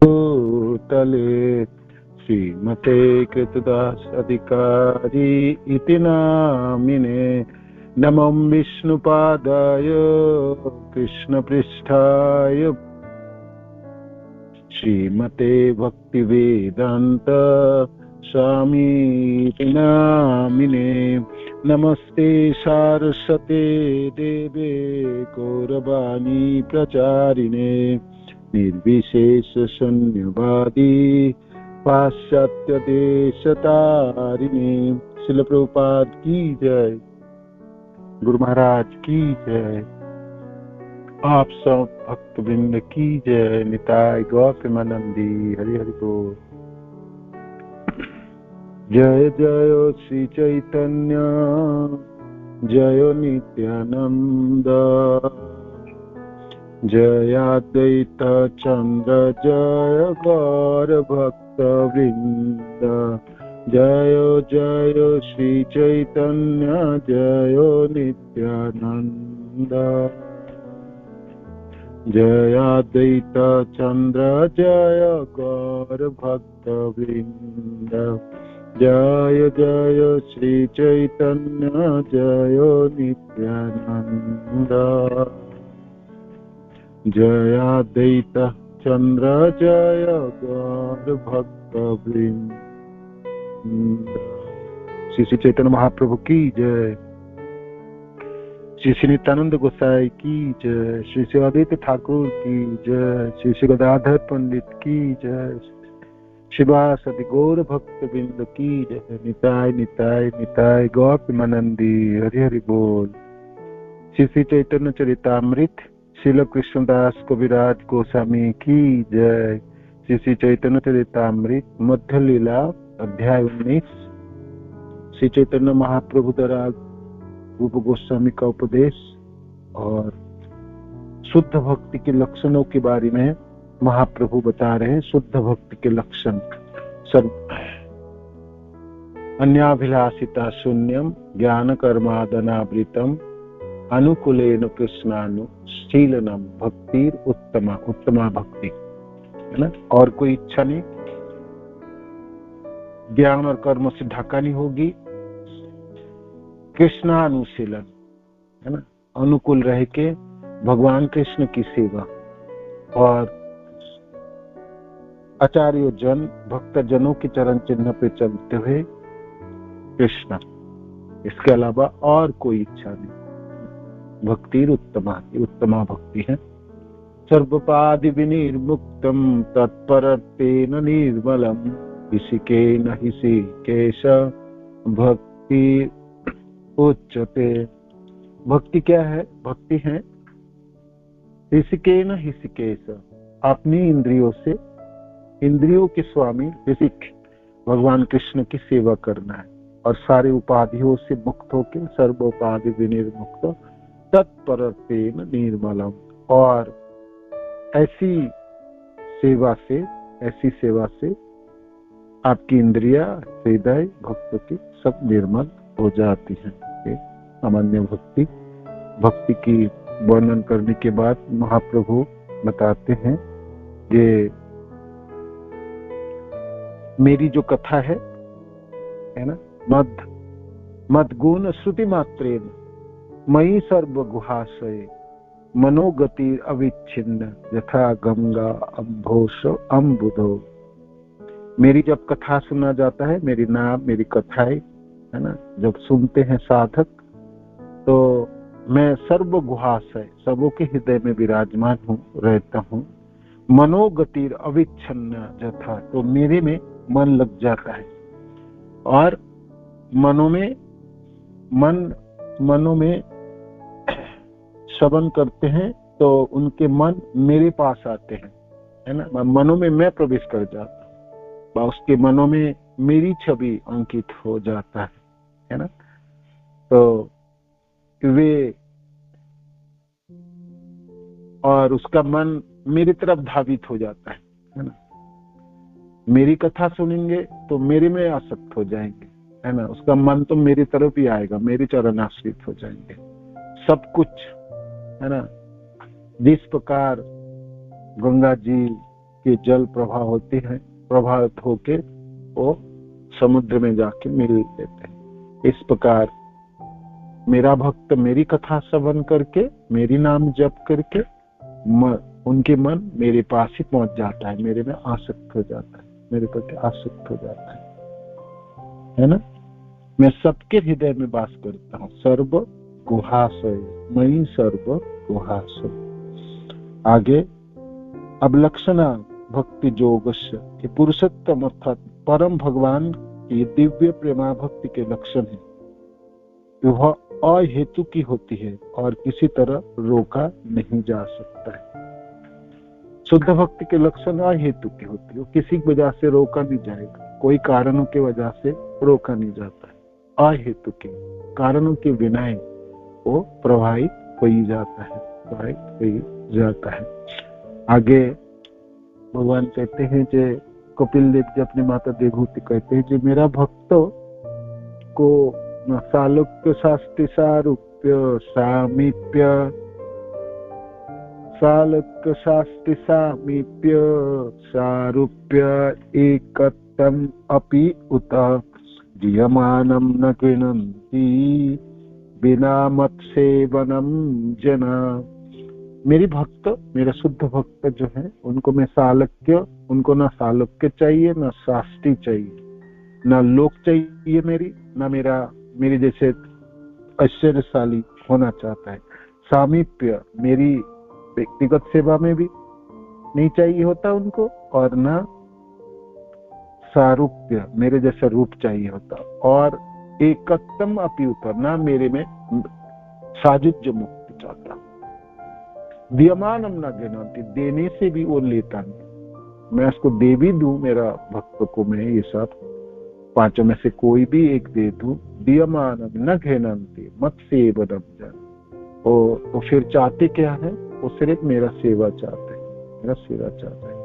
भूतले श्रीमते कृतदास अधिकारी इति नामिने नमो विष्णुपादाय कृष्णपृष्ठाय श्रीमते भक्तिवेदांत स्वामीति नामिने नमस्ते सारस्वते देवे गौरवाणी प्रचारिणे निर्विशेष शून्यवादी पाश्चात्य देशतारिणे। श्रील प्रभुपाद की जय, गुरु महाराज की जय, आप सब भक्तवृंद की जय। निताय गौतमानंदी हरि हरि बोल। जय जय श्री चैतन्य जय नित्यानंद जय अद्वैत चंद्र जय गौर भक्त वृंद। जय जय श्री चैतन्य जय नित्यानंद जय अद्वैत चंद्र जय गौर भक्त वृंद। जय जय श्री चैतन्य जय नित्यानंद जय अद्वैत चंद्र जय गौर भक्त वृंद। श्री श्री चैतन्य महाप्रभु की जय, श्री श्री नित्यानंद गोसाई की जय, श्री श्री आदित्य ठाकुर की जय, श्री श्री गदाधर पंडित की जय, शिवासदि गौर भक्त बिंद की जय। निताय निताय निताय गौतमानंदी हरि हरि बोल। श्री श्री चैतन्य चरितामृत श्रील कृष्णदास कविराज गोस्वामी की जय। श्री श्री चैतन्य चरितामृत मध्य लीला अध्याय 19 श्री चैतन्य महाप्रभु द्वारा रूप गोस्वामी का उपदेश और शुद्ध भक्ति के लक्षणों के बारे में महाप्रभु बता रहे हैं। शुद्ध भक्ति के लक्षण सर्व अन्याभिलाषिता शून्यम ज्ञान कर्मादनावृतम अनुकूलेन कृष्णानुशीलनम भक्तिर उत्तमा। उत्तमा भक्ति है ना, और कोई इच्छा नहीं, ज्ञान और कर्म से ढका नहीं होगी। कृष्णानुशीलन है ना, अनुकूल रह के भगवान कृष्ण की सेवा और आचार्य जन भक्त जनों के चरण चिन्ह पे चलते हुए कृष्ण, इसके अलावा और कोई इच्छा नहीं। भक्ति उत्तमा, उत्तमा भक्ति है। सर्वपादि विनिर्मुक्तम तत्परतेन निर्मलम ऋषिकेन ऋषिकेश भक्ति उच्यते। भक्ति क्या है? भक्ति है ऋषिकेन ऋषिकेश, अपनी इंद्रियों से, इंद्रियों के स्वामी ऋषिक भगवान कृष्ण की सेवा करना है और सारे उपाधियों से मुक्त होकर सर्वोपाधि विनिर्मुक्त तत्परतेन निर्मलम। और ऐसी सेवा से आपकी इंद्रिया हृदय भक्तों की सब निर्मल हो जाती है। सामान्य भक्ति की वर्णन करने के बाद महाप्रभु बताते हैं ये मेरी जो कथा है ना, मद गुण श्रुति मात्रेन मयि सर्वगुहाशय मनोगति अविच्छिन्न यथा गंगा अम्भोष अम्बुधो। मेरी जब कथा सुना जाता है, मेरी नाम मेरी कथाएं है ना, जब सुनते हैं साधक, तो मैं सर्व गुहाशय, सबों के हृदय में विराजमान हूँ, रहता हूँ। मनोगति अविच्छिन्न यथा, तो मेरे में मन लग जाता है। और मनों में श्रवण करते हैं तो उनके मन मेरे पास आते हैं, है ना। मनों में मैं प्रवेश कर जाता हूँ, उसके मनों में मेरी छवि अंकित हो जाता है ना। तो वे और उसका मन मेरी तरफ धावित हो जाता है ना। मेरी कथा सुनेंगे तो मेरे में आसक्त हो जाएंगे, है ना। उसका मन तो मेरी तरफ ही आएगा, मेरी चरण आश्रित हो जाएंगे। सब कुछ है ना, जिस प्रकार गंगा जी के जल प्रवाह होते हैं, प्रभावित होके वो समुद्र में जाके मिल लेते हैं। इस प्रकार मेरा भक्त मेरी कथा श्रवण करके, मेरी नाम जप करके उनके मन मेरे पास ही पहुंच जाता है, मेरे में आसक्त हो जाता है, मेरे प्रति आसक्त हो जाता है ना। मैं सबके हृदय में वास करता हूँ। सर्व गुहाशय मयि सर्व गुहाशय। आगे अब लक्षणा भक्ति जोगस्य, पुरुषोत्तम अर्थात परम भगवान की दिव्य प्रेमा भक्ति के लक्षण है। वह अहेतु की होती है और किसी तरह रोका नहीं जा सकता है। शुद्ध भक्ति के लक्षण अहेतु की होती है, किसी वजह से रोका नहीं जाएगा, कोई कारणों की वजह से रोका नहीं जाता है। अहेतु के कारणों के बिना ही वो प्रभावित हो ही जाता है, प्रभावित हो ही जाता है। आगे भगवान कहते हैं जो कपिल देव जी अपनी माता देवहूति कहते हैं, जो मेरा भक्त को सालोक्य शास्ति सारूप्य सामीप्य, सालोक्य शास्ति सामीप्य सारूप्य एकत्वम अपि उत दीयमानं न गृह्णन्ति बिना मत सेवनम जना। मेरी भक्त, मेरा शुद्ध भक्त जो है, उनको मैं सालोक्य, उनको ना सालोक्य चाहिए, ना शास्ति चाहिए, ना लोक चाहिए मेरी, ना मेरी जैसे ऐश्वर्यशाली होना चाहता है। सामीप्य मेरी व्यक्तिगत सेवा में भी नहीं चाहिए होता उनको, और ना सारूप्य मेरे जैसा रूप चाहिए होता, और एकत्वम अपि उतर ना मेरे में साजुज्य मुक्ति चाहता। दीयमानम न गृह्णन्ति, देने से भी वो लेता नहीं। मैं उसको दे भी दूं, मेरा भक्त को मैं ये सब पांचों में से कोई भी एक दे दूं, दीयमानम न गृह्णन्ति मत सेवनम जन, तो फिर चाहते क्या है, वो सिर्फ मेरा सेवा चाहते हैं, मेरा सेवा चाहते हैं।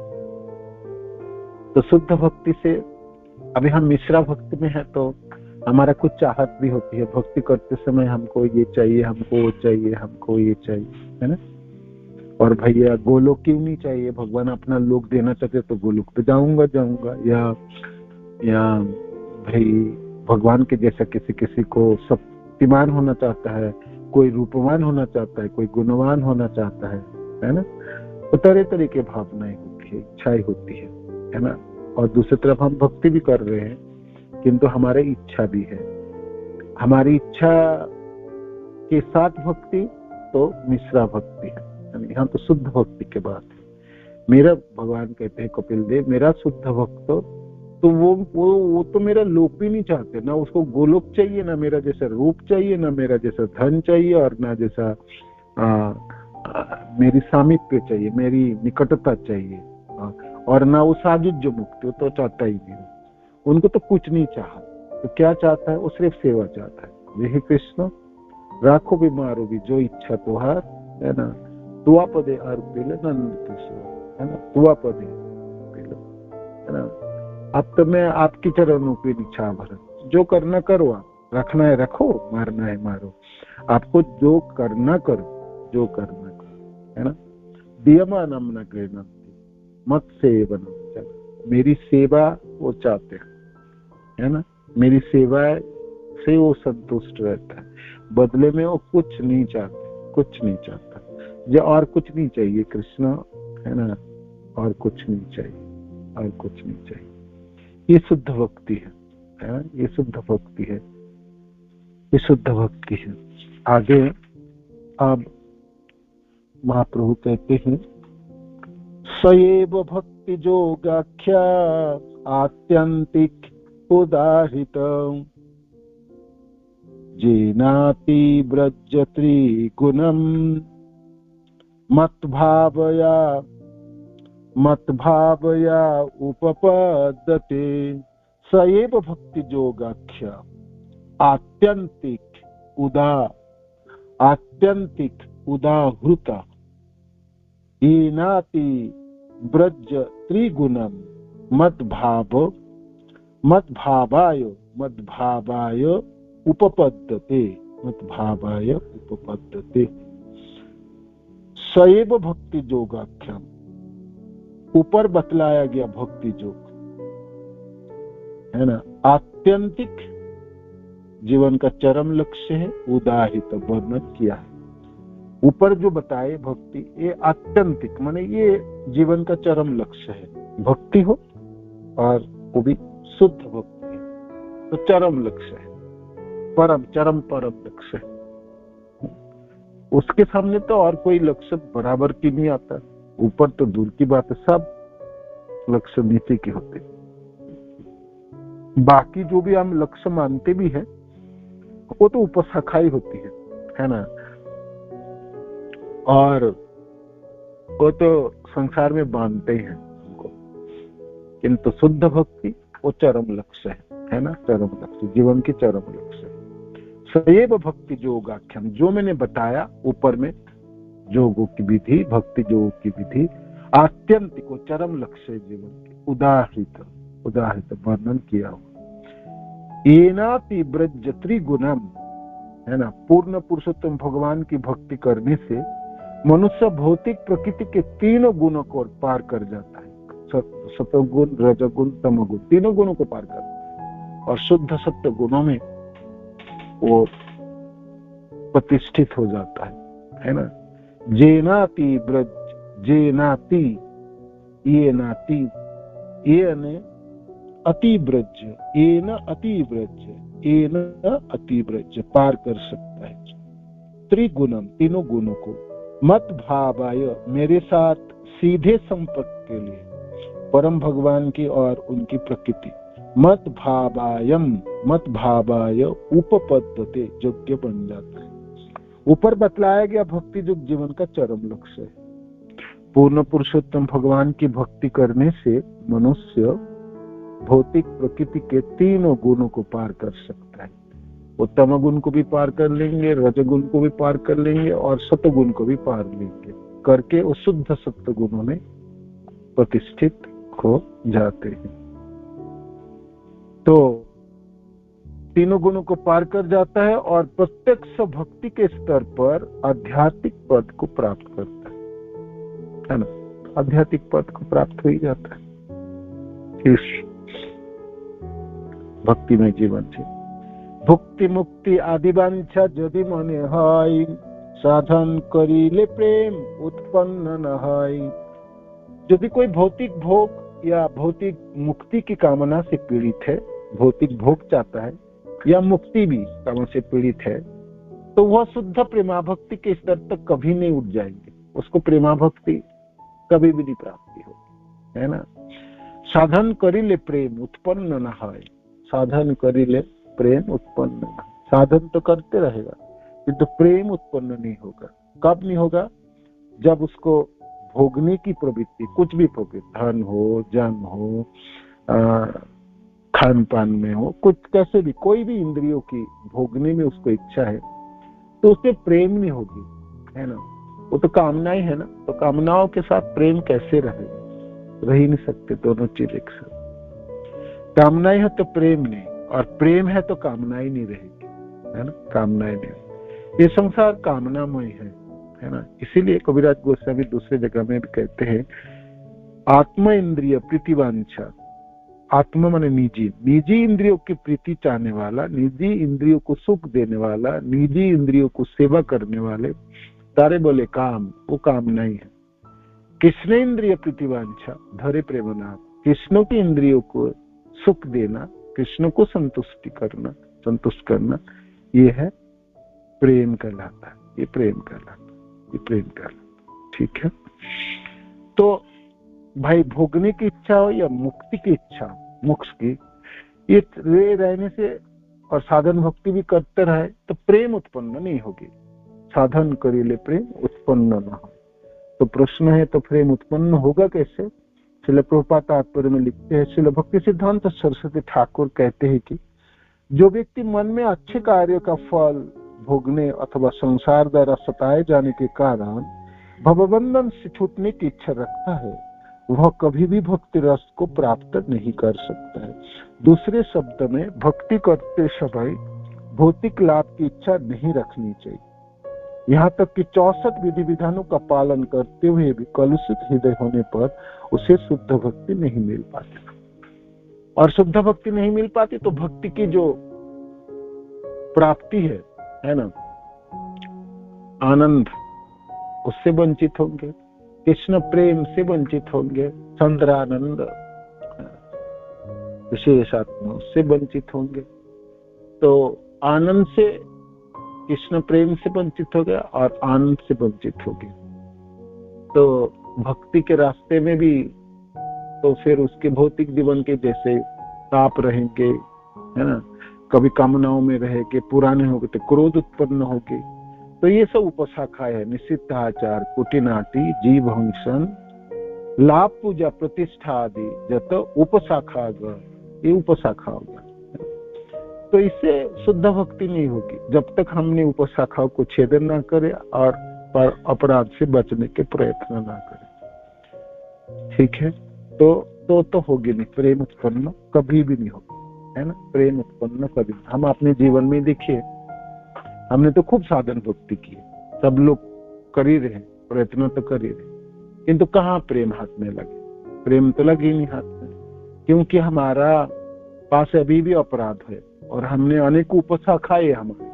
तो शुद्ध भक्ति से, अभी हम मिश्रा भक्ति में है तो हमारा कुछ चाहत भी होती है, भक्ति करते समय हमको ये चाहिए, हमको वो चाहिए, हमको ये चाहिए, है ना। और भैया गोलोक क्यों नहीं चाहिए, भगवान अपना लोक देना चाहते तो गोलोक पे जाऊंगा, या भाई भगवान के जैसा किसी को शक्तिमान होना चाहता है, कोई रूपवान होना चाहता है, कोई गुणवान होना चाहता है ना। तो तरह तरह की भावनाएं होती है, इच्छाएं होती है ना। और दूसरी तरफ हम भक्ति भी कर रहे हैं, किंतु हमारी इच्छा भी है। हमारी इच्छा के साथ भक्ति तो मिश्रा भक्ति है, यहाँ तो शुद्ध भक्ति के बात है। मेरा भगवान कहते हैं कपिल देव, मेरा शुद्ध भक्त तो वो तो मेरा लोक भी नहीं चाहते, ना उसको गोलोक चाहिए, ना मेरा जैसा रूप चाहिए, ना मेरा जैसा धन चाहिए, और ना जैसा मेरी सामीप्य चाहिए, मेरी निकटता चाहिए, और ना वो साजुज्य मुक्ति, वो तो चाहता ही नहीं। उनको तो कुछ नहीं चाहा, तो क्या चाहता है, वो सिर्फ सेवा चाहता है। हे कृष्ण राखो भी मारो भी जो इच्छा तुहार, है ना। तुआ पदे अर्पिल नंद कृष्ण, है ना, तुआ पदे है ना। अब तो मैं आपकी चरणों की इच्छा भरत, जो करना करो, आप रखना है रखो, मारना है मारो, आपको जो करना करो, जो करना करो, है ना। दीयमानम न गृह्णन्ति मत सेवनम, मेरी सेवा वो चाहते हैं, है ना। मेरी सेवा से वो संतुष्ट रहता है, बदले में वो कुछ नहीं चाहते, कुछ नहीं चाहता, जो और कुछ नहीं चाहिए कृष्ण, है ना, और कुछ नहीं चाहिए, और कुछ नहीं चाहिए। ये शुद्ध भक्ति है, ये शुद्ध भक्ति है, ये शुद्ध भक्ति है। आगे अब महाप्रभु कहते हैं, सएव भक्ति जोगाख्या आत्यंतिक उदाहृत जेनाति व्रज त्रिगुणम मत्भावया उपपद्यते। सएव भक्ति जोगाख्या आत्यंतिक उदाहृत येनाति व्रज त्रिगुणम मद्भावाय उपपद्यते। सएव भक्ति जोगाख्याम, ऊपर बतलाया गया भक्ति योग है ना, आत्यंतिक जीवन का चरम लक्ष्य है, उदाहित वर्णन किया है। ऊपर जो बताए भक्ति, ये आत्यंतिक माने ये जीवन का चरम लक्ष्य है, भक्ति हो और वो भी शुद्ध भक्ति है, तो चरम लक्ष्य है, परम लक्ष्य है। उसके सामने तो और कोई लक्ष्य बराबर की नहीं आता, ऊपर तो दूर की बात है, सब लक्ष्य नीचे के होते। बाकी जो भी हम लक्ष्य मानते भी हैं वो तो उपशाखा ही होती है ना, और वो तो संसार में बांधते ही हैं हमको, किंतु शुद्ध भक्ति वो चरम लक्ष्य है ना, चरम लक्ष्य, जीवन की चरम लक्ष्य। सदैव भक्ति योगाख्यम, जो मैंने बताया ऊपर में योगों की विधि, भक्ति योगों की विधि, आत्यंतिक वो चरम लक्ष्य जीवन की, उदाहरित वर्णन किया हुआ। येनाति ब्रज त्रिगुणम है ना, पूर्ण पुरुषोत्तम भगवान की भक्ति करने से मनुष्य भौतिक प्रकृति के तीनों गुणों को पार कर जाता है, सतोगुण, रजोगुण, तमोगुण, तीनों गुणों को पार करता है और शुद्ध सत्य गुणों में वो प्रतिष्ठित हो जाता है ना। जेनाति ब्रज, जेनाति, ये नाति, ये ने अति ब्रज, ये न अति ब्रज, ये न अति ब्रज, पार कर सकता है त्रिगुणम, तीनों गुणों को। मत भावाय, मेरे साथ सीधे संपर्क के लिए, परम भगवान की और उनकी प्रकृति। मत भावाय उपपद्यते, योग्य बन जाता है। ऊपर बतलाया गया भक्ति जो जीवन का चरम लक्ष्य है। पूर्ण पुरुषोत्तम भगवान की भक्ति करने से मनुष्य भौतिक प्रकृति के तीनों गुणों को पार कर सकता है। वो तमगुण को भी पार कर लेंगे, रजगुण को भी पार कर लेंगे और सतगुण को भी पार लेंगे, करके वो शुद्ध सत्य गुणों में प्रतिष्ठित हो जाते हैं। तो तीनों गुणों को पार कर जाता है और प्रत्यक्ष भक्ति के स्तर पर आध्यात्मिक पद को प्राप्त करता है ना, आध्यात्मिक पद को प्राप्त हो ही जाता है इस भक्ति में जीवन से। भक्ति मुक्ति आदि वांछा यदि मने हय, साधन करिले प्रेम उत्पन्न न हय। यदि कोई भौतिक भोग या भौतिक मुक्ति की कामना से पीड़ित है, भौतिक भोग चाहता है या मुक्ति भी कामना से पीड़ित है, तो वह शुद्ध प्रेमा भक्ति के स्तर तक कभी नहीं उठ जाएंगे, उसको प्रेमा भक्ति कभी भी नहीं प्राप्ति होगी, है ना। साधन करिले प्रेम उत्पन्न न हय, साधन करिले प्रेम उत्पन्न न, साधन तो करते रहेगा किंतु प्रेम उत्पन्न नहीं होगा। कब नहीं होगा? जब उसको भोगने की प्रवृत्ति, कुछ भी प्रवृत्ति, धन हो, जन हो, खान पान में हो, कुछ कैसे भी, कोई भी इंद्रियों की भोगने में उसको इच्छा है, तो उससे प्रेम नहीं होगी, है ना। वो तो कामनाएं है ना, तो कामनाओं के साथ प्रेम कैसे रहे? रह ही नहीं सकते दोनों चीज एक साथ। कामनाएं है तो प्रेम नहीं, और प्रेम है तो कामनाएं नहीं रहेगी, है ना, कामनाएं नहीं। ये संसार कामनामय है ना। इसीलिए कविराज गोस्वामी दूसरे जगह में भी कहते हैं, आत्म इंद्रिय प्रीतिवांछा, आत्मा माने निजी इंद्रियों की प्रीति चाहने वाला, निजी इंद्रियों को सुख देने वाला, निजी इंद्रियों को सेवा करने वाले तारे बोले काम, वो काम नहीं है। कृष्ण इंद्रिय प्रीतिवांछा धरे प्रेमनाथ, कृष्ण की इंद्रियों को सुख देना, कृष्ण को संतुष्ट करना, ये है प्रेम कहलाता है, ये प्रेम कहलाता, ठीक है। तो भाई भोगने की इच्छा हो या मुक्ति की इच्छा, मोक्ष की, ये रहने से और साधन भक्ति भी करते रहे तो प्रेम उत्पन्न नहीं होगी। साधन करिले प्रेम उत्पन्न न हो, तो प्रश्न है तो प्रेम उत्पन्न होगा कैसे? श्रील प्रभुपाद तात्पर्य में लिखते हैं, श्रील भक्ति सिद्धांत सरस्वती ठाकुर कहते हैं कि जो व्यक्ति मन में अच्छे कार्यों का फल भोगने अथवा संसार द्वारा सताए जाने के कारण भवबंधन से छूटने की इच्छा रखता है, वह कभी भी भक्ति रस को प्राप्त नहीं कर सकता है। दूसरे शब्द में, भक्ति करते समय भौतिक लाभ की इच्छा नहीं रखनी चाहिए। यहाँ तक कि 64 विधि विधानों का पालन करते हुए भी कलुषित हृदय होने पर उसे शुद्ध भक्ति नहीं मिल पाती। और शुद्ध भक्ति नहीं मिल पाती तो भक्ति की जो प्राप्ति है ना, आनंद, उससे वंचित होंगे, कृष्ण प्रेम से वंचित होंगे, चंद्रानंद विशेषात्मा उससे वंचित होंगे। तो आनंद से, कृष्ण प्रेम से वंचित हो गया और आनंद से वंचित हो गया। तो भक्ति के रास्ते में भी तो फिर उसके भौतिक जीवन के जैसे ताप रहेंगे, है ना, कभी कामनाओं में रहेंगे, पुराने होंगे तो क्रोध उत्पन्न होगी। तो ये सब उपशाखा है, निषिद्धाचार, कुटिनाटी, जीव हंसन, लाभ पूजा, प्रतिष्ठा आदि जत उपशाखा, ये उपशाखा होगा। तो इससे शुद्ध भक्ति नहीं होगी जब तक हमने उपशाखाओं को छेदन ना करे और पर अपराध से बचने के प्रयत्न ना करें। ठीक है, तो होगी नहीं, प्रेम उत्पन्न कभी भी नहीं होगी, है ना, प्रेम उत्पन्न कभी। हम अपने जीवन में देखिए, हमने तो खूब साधन भक्ति की, सब लोग कर ही रहे, प्रयत्न तो कर ही रहे, किंतु कहाँ प्रेम हाथ में लगे? प्रेम तो लगे नहीं हाथ में, क्योंकि हमारा पास अभी भी अपराध है और हमने अनेक उपशाखाएं, हमारी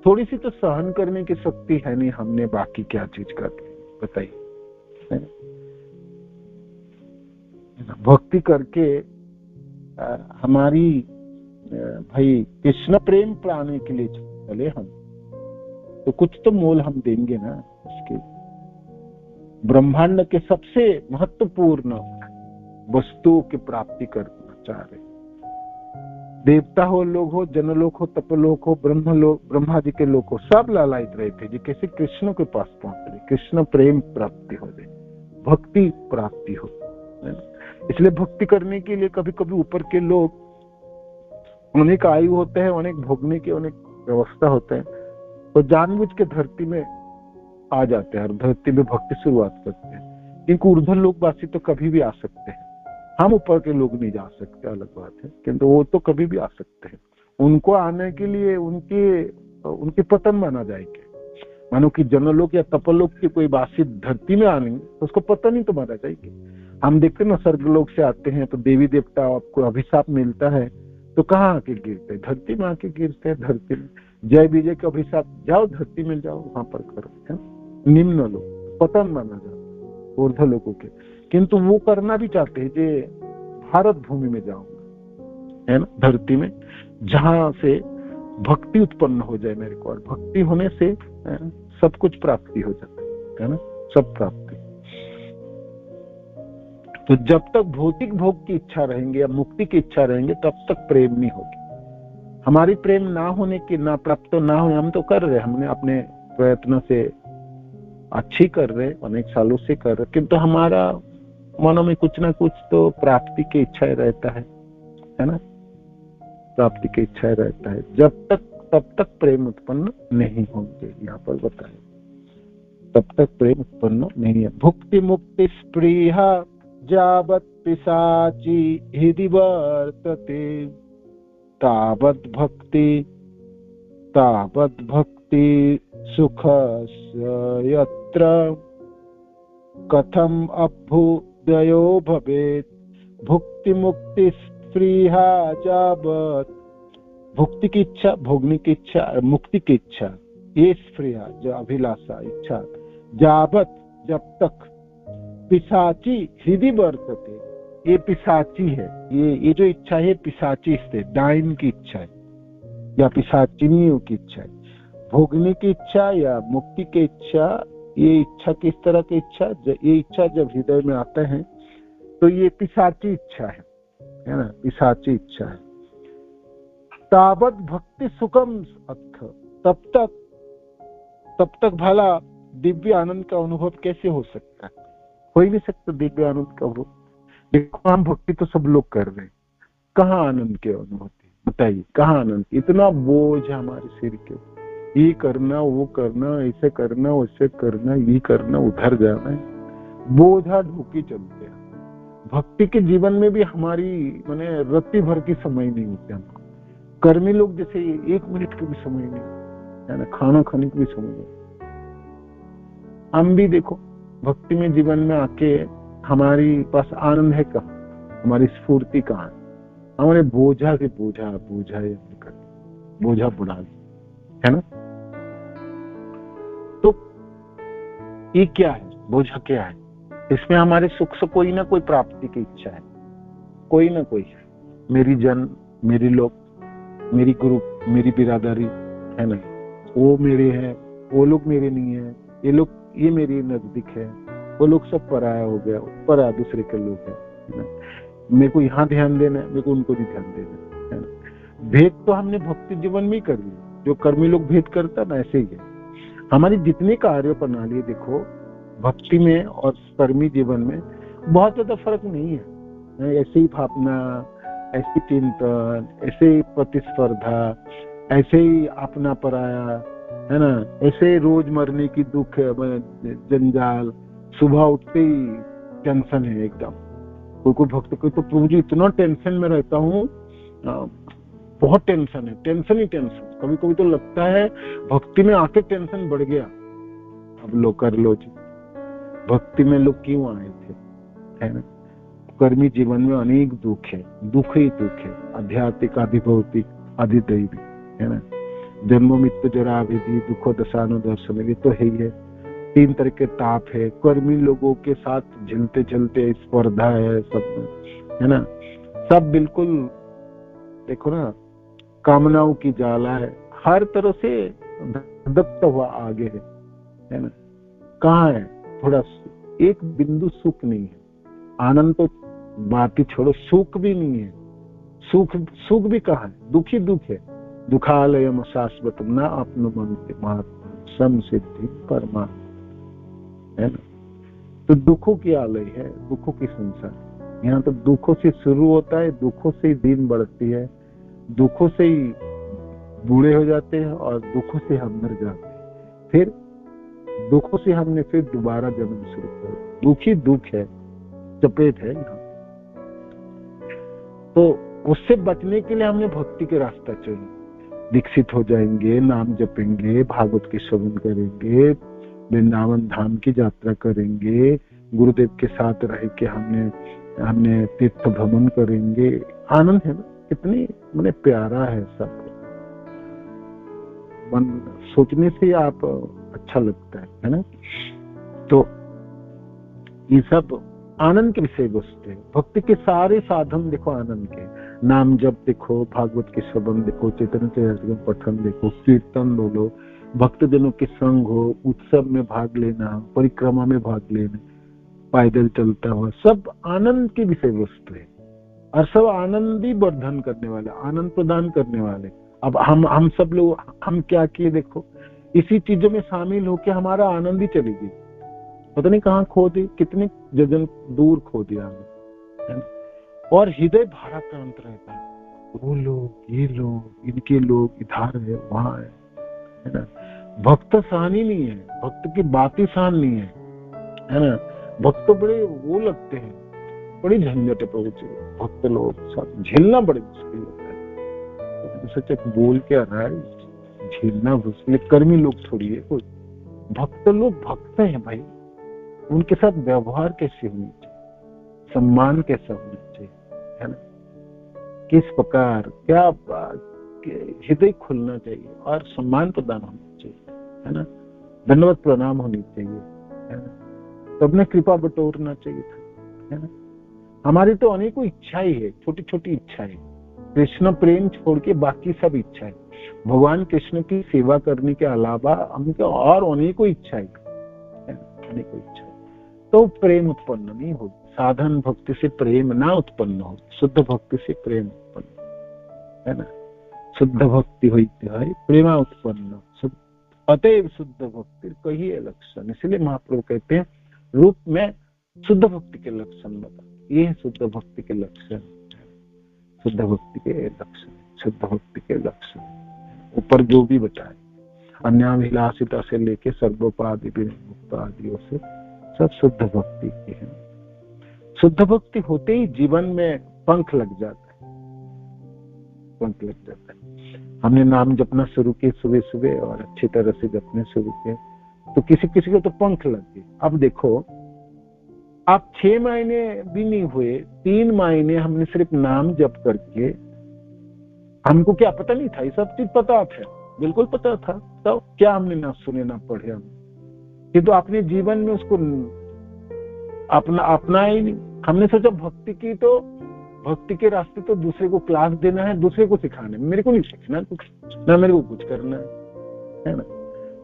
थोड़ी सी तो सहन करने की शक्ति है नहीं, हमने बाकी क्या चीज कर ली बताइए। भक्ति करके हमारी भाई कृष्ण प्रेम पाने के लिए चले हम, तो कुछ तो मोल हम देंगे ना उसके। ब्रह्मांड के सबसे महत्वपूर्ण वस्तुओं की प्राप्ति करना चाह रहे, देवता हो, लोग हो, जनलोक हो, तपलोक हो, ब्रह्मा जी के लोक हो, सब लालायित रहे थे जी कैसे कृष्ण के पास पहुंच रहे, कृष्ण प्रेम प्राप्ति हो जाए, भक्ति प्राप्ति हो। इसलिए भक्ति करने के लिए कभी कभी ऊपर के लोग, अनेक आयु होते हैं, अनेक भोगने की अनेक व्यवस्था होते हैं, तो जानबूझ के धरती में आ जाते हैं और धरती में भक्ति शुरुआत करते हैं। क्योंकि ऊर्ध्व लोकवासी तो कभी भी आ सकते हैं, हम ऊपर के लोग नहीं जा सकते, अलग बात है, किंतु वो तो कभी भी आ सकते हैं। उनको आने के लिए उनके पतन माना जाएंगे। मानो कि जनलोक या तपलोक की कोई वासी धरती में आने तो उसको पतन ही तो माना जाएगी। हम देखते ना, स्वर्गलोक से आते हैं तो देवी देवता आपको अभिशाप मिलता है तो कहाँ आके गिरते हैं? धरती में आके गिरते हैं। धरती में जय विजय का अभिशाप, जाओ धरती में जाओ, वहां पर करो, है निम्न लोक, पतन माना जाता है ऊर्ध्व लोकों के। किंतु वो करना भी चाहते हैं जे भारत भूमि में जाऊंगा, है ना, धरती में जहां से भक्ति उत्पन्न हो जाए मेरे को, और भक्ति होने से सब कुछ प्राप्ति हो जाता है ना, सब प्राप्ति। तो जब तक भौतिक भोग की इच्छा रहेंगे या मुक्ति की इच्छा रहेंगे तब तक प्रेम नहीं होगी। हमारी प्रेम ना होने की, ना प्राप्त ना हो, हम तो कर रहे, हमने अपने प्रयत्न से अच्छी कर रहे, अनेक सालों से कर रहे, किंतु हमारा मनों में कुछ ना कुछ तो प्राप्ति की इच्छा रहता है ना, प्राप्ति की इच्छा रहता है। तब तक प्रेम उत्पन्न नहीं होंगे, यहाँ पर बताए, तब तक प्रेम उत्पन्न नहीं है। भुक्ति मुक्ति स्पृहा जावत् पिशाची हृदि वर्तते, तावत् भक्ति सुखस्य यत्र कथम अभ्युदयो भवेत्। भुक्ति मुक्ति स्पृहा जावत्, भुक्ति की इच्छा, भोगने की इच्छा, मुक्ति की इच्छा, ये स्पृहा जो अभिलाषा इच्छा, जावत् जब तक, पिशाची हृदय वर्तते, ये पिशाची है, ये जो इच्छा है पिशाची से, डाइन की इच्छा है या पिशाचिनियों की इच्छा है। भोगने की इच्छा या मुक्ति की इच्छा, ये इच्छा किस तरह की इच्छा? ये इच्छा जब हृदय में आते हैं तो ये पिशाची इच्छा है ना, पिशाची इच्छा है। तावत् भक्ति सुखम अथ, तब तक भला दिव्य आनंद का अनुभव कैसे हो सकता है? हो ही नहीं सकता दिव्य आनंद का अनुभव। देखो हम भक्ति तो सब लोग कर रहे हैं, कहाँ आनंद की अनुभूति बताइए, कहाँ आनंद? इतना बोझ है हमारे सिर के, ये करना वो करना, ऐसे करना वैसे करना, ये करना उधर जाना है, बोझा ढोके चलते हैं। भक्ति के जीवन में भी हमारी माने रत्ती भर की समय नहीं होती हमको। कर्मी लोग जैसे 1 मिनट का भी समय नहीं है ना, खाना खाने का भी समय नहीं, हम भी देखो भक्ति में जीवन में आके हमारी पास आनंद है कहाँ, हमारी स्फूर्ति कहाँ है, हमारे बोझा से बोझा बुढ़ा है ना। तो ये क्या है, बोझा क्या है, इसमें हमारे सुख से कोई ना कोई प्राप्ति की इच्छा है, कोई ना कोई, मेरी जन, मेरी लोग, मेरी ग्रुप, मेरी बिरादरी है ना, वो मेरे हैं, वो लोग मेरे नहीं है, ये लोग ये मेरे नजदीक है, वो लोग सब पराया हो गया, पराया दूसरे के लोग है ना। मेरे को यहाँ ध्यान देना है, मेरे को उनको भी ध्यान देना है ना। भेद तो हमने भक्ति जीवन में ही कर लिया, जो कर्मी लोग भेद करता ना, ऐसे ही है हमारी जितने कार्य प्रणाली। देखो भक्ति में और कर्मी जीवन में बहुत ज्यादा फर्क नहीं है, ऐसे ही भावना, ऐसी चिंतन, ऐसे ही प्रतिस्पर्धा, ऐसे ही अपना पराया है ना, ऐसे रोज मरने की दुख जंजाल, सुबह उठते ही टेंशन है एकदम। कोई भक्त को तो प्रभु जी इतना टेंशन में रहता हूँ, बहुत टेंशन है, टेंशन ही टेंशन। कभी कभी तो लगता है भक्ति में आके टेंशन बढ़ गया। अब लो कर लो जी, भक्ति में लोग क्यों आए थे, है ना। कर्मी जीवन में अनेक दुख है, दुख ही दुख है, आध्यात्मिक, आधिभौतिक, आधिदैविक, है ना। जन्म मृत्यु जरा विधि दुखो दशानो दर्शन, ये तो है ही है। 3 तरह के ताप है, कर्मी लोगों के साथ झेलते झेलते स्पर्धा है, सब है ना, सब बिल्कुल देखो ना, कामनाओं की जाला है, हर तरह से धधकता हुआ आगे है ना। कहाँ है थोड़ा एक बिंदु सुख नहीं है, आनंद तो बात ही छोड़ो, सुख भी नहीं है। सुख भी कहाँ है, दुख ही दुख है। दुखालयम शाश्वत न अपनो मन महात्मा सम सिद्धि परमात्मा, है ना। तो दुखों की आलय है, दुखों की संसार। यहाँ तो दुखों से शुरू होता है, दुखों से ही दिन बढ़ती है, दुखों से ही बूढ़े हो जाते हैं और दुखों से हम मर जाते हैं, फिर दुखों से हमने फिर दोबारा जन्म शुरू कर। दुख ही दुख है, चपेट है यहाँ। तो उससे बचने के लिए हमने भक्ति के रास्ता चुना। दीक्षित हो जाएंगे, नाम जपेंगे, भागवत की श्रवण करेंगे, वृंदावन धाम की यात्रा करेंगे, गुरुदेव के साथ रह के हमने तीर्थ भ्रमण करेंगे। आनंद है ना, कितनी मैंने प्यारा है सब, मन सोचने से आप अच्छा लगता है ना। तो ये सब आनंद के विषय वस्तु है। भक्ति के सारे साधन देखो आनंद के, नाम जप देखो, भागवत के श्रवण देखो, चैतन्य चरितामृत पठन देखो, कीर्तन बोलो, भक्तजनों के संग हो, उत्सव में भाग लेना, परिक्रमा में भाग लेना, पैदल चलता हुआ, सब आनंद के विषय वस्तु है। और सब आनंद ही वर्धन करने वाले, आनंद प्रदान करने वाले। अब हम सब लोग हम क्या किए देखो, इसी चीजों में शामिल होकर हमारा आनंद ही चली गई, पता नहीं कहाँ खो दी, कितने जजन दूर खो दिया हमें। और हृदय भाराक्रांत रहता है, वो लोग, ये लोग, इनके लोग इधर है, वहां है ना। भक्त सहनी नहीं है, भक्त की बातें सहन नहीं है ना। भक्त बड़े वो लगते हैं, बड़ी झंझट है प्रभु जी, भक्त लोग साथ झेलना बड़े मुश्किल होता है। सच बोल के आ रहा है, झेलना मुश्किल। कर्मी लोग थोड़ी है कोई, भक्त लोग भक्त हैं भाई, उनके साथ व्यवहार कैसे होनी चाहिए, सम्मान कैसा होना चाहिए, है ना, किस प्रकार क्या हृदय खुलना चाहिए और सम्मान प्रदान होना चाहिए, है ना, धन्यवाद प्रणाम होनी चाहिए, है ना, तो अपने कृपा बटोरना चाहिए था, है ना। हमारी तो अनेकों इच्छाएं है, छोटी छोटी इच्छाएं, कृष्ण प्रेम छोड़ के बाकी सब इच्छाएं, भगवान कृष्ण की सेवा करने के अलावा हमको और अनेकों इच्छाएं, अनेकों इच्छाएं। तो प्रेम उत्पन्न नहीं हो, साधन भक्ति से प्रेम ना उत्पन्न हो, शुद्ध भक्ति से प्रेम उत्पन्न, है ना। शुद्ध भक्ति होती है प्रेमा उत्पन्न, अतएव शुद्ध भक्ति कही है लक्षण। इसलिए महाप्रभु कहते हैं रूप में शुद्ध भक्ति के लक्षण बता, ये है शुद्ध भक्ति के लक्षण, शुद्ध भक्ति के लक्षण, शुद्ध भक्ति के लक्षण ऊपर जो भी बताए, अन्याभिलाषिता से लेके सर्वोपाधि मुक्त आदियों से सब शुद्ध भक्ति की है। शुद्ध भक्ति होते ही जीवन में पंख लग जाता है, पंख लग जाता है। हमने नाम जपना शुरू किए सुबह सुबह और अच्छी तरह से जपने शुरू किए, तो किसी किसी को तो पंख लग गए। अब देखो, आप 6 महीने भी नहीं हुए, 3 महीने हमने सिर्फ नाम जप करके, हमको क्या पता नहीं था, ये सब चीज पता था, बिल्कुल पता था। तो क्या हमने ना सुने ना पढ़े, हम किंतु अपने जीवन में उसको अपना ही नहीं। हमने सोचा भक्ति की तो भक्ति के रास्ते तो दूसरे को क्लास देना है, दूसरे को सिखाना है, मेरे को नहीं सीखना कुछ, ना मेरे को कुछ करना है ना।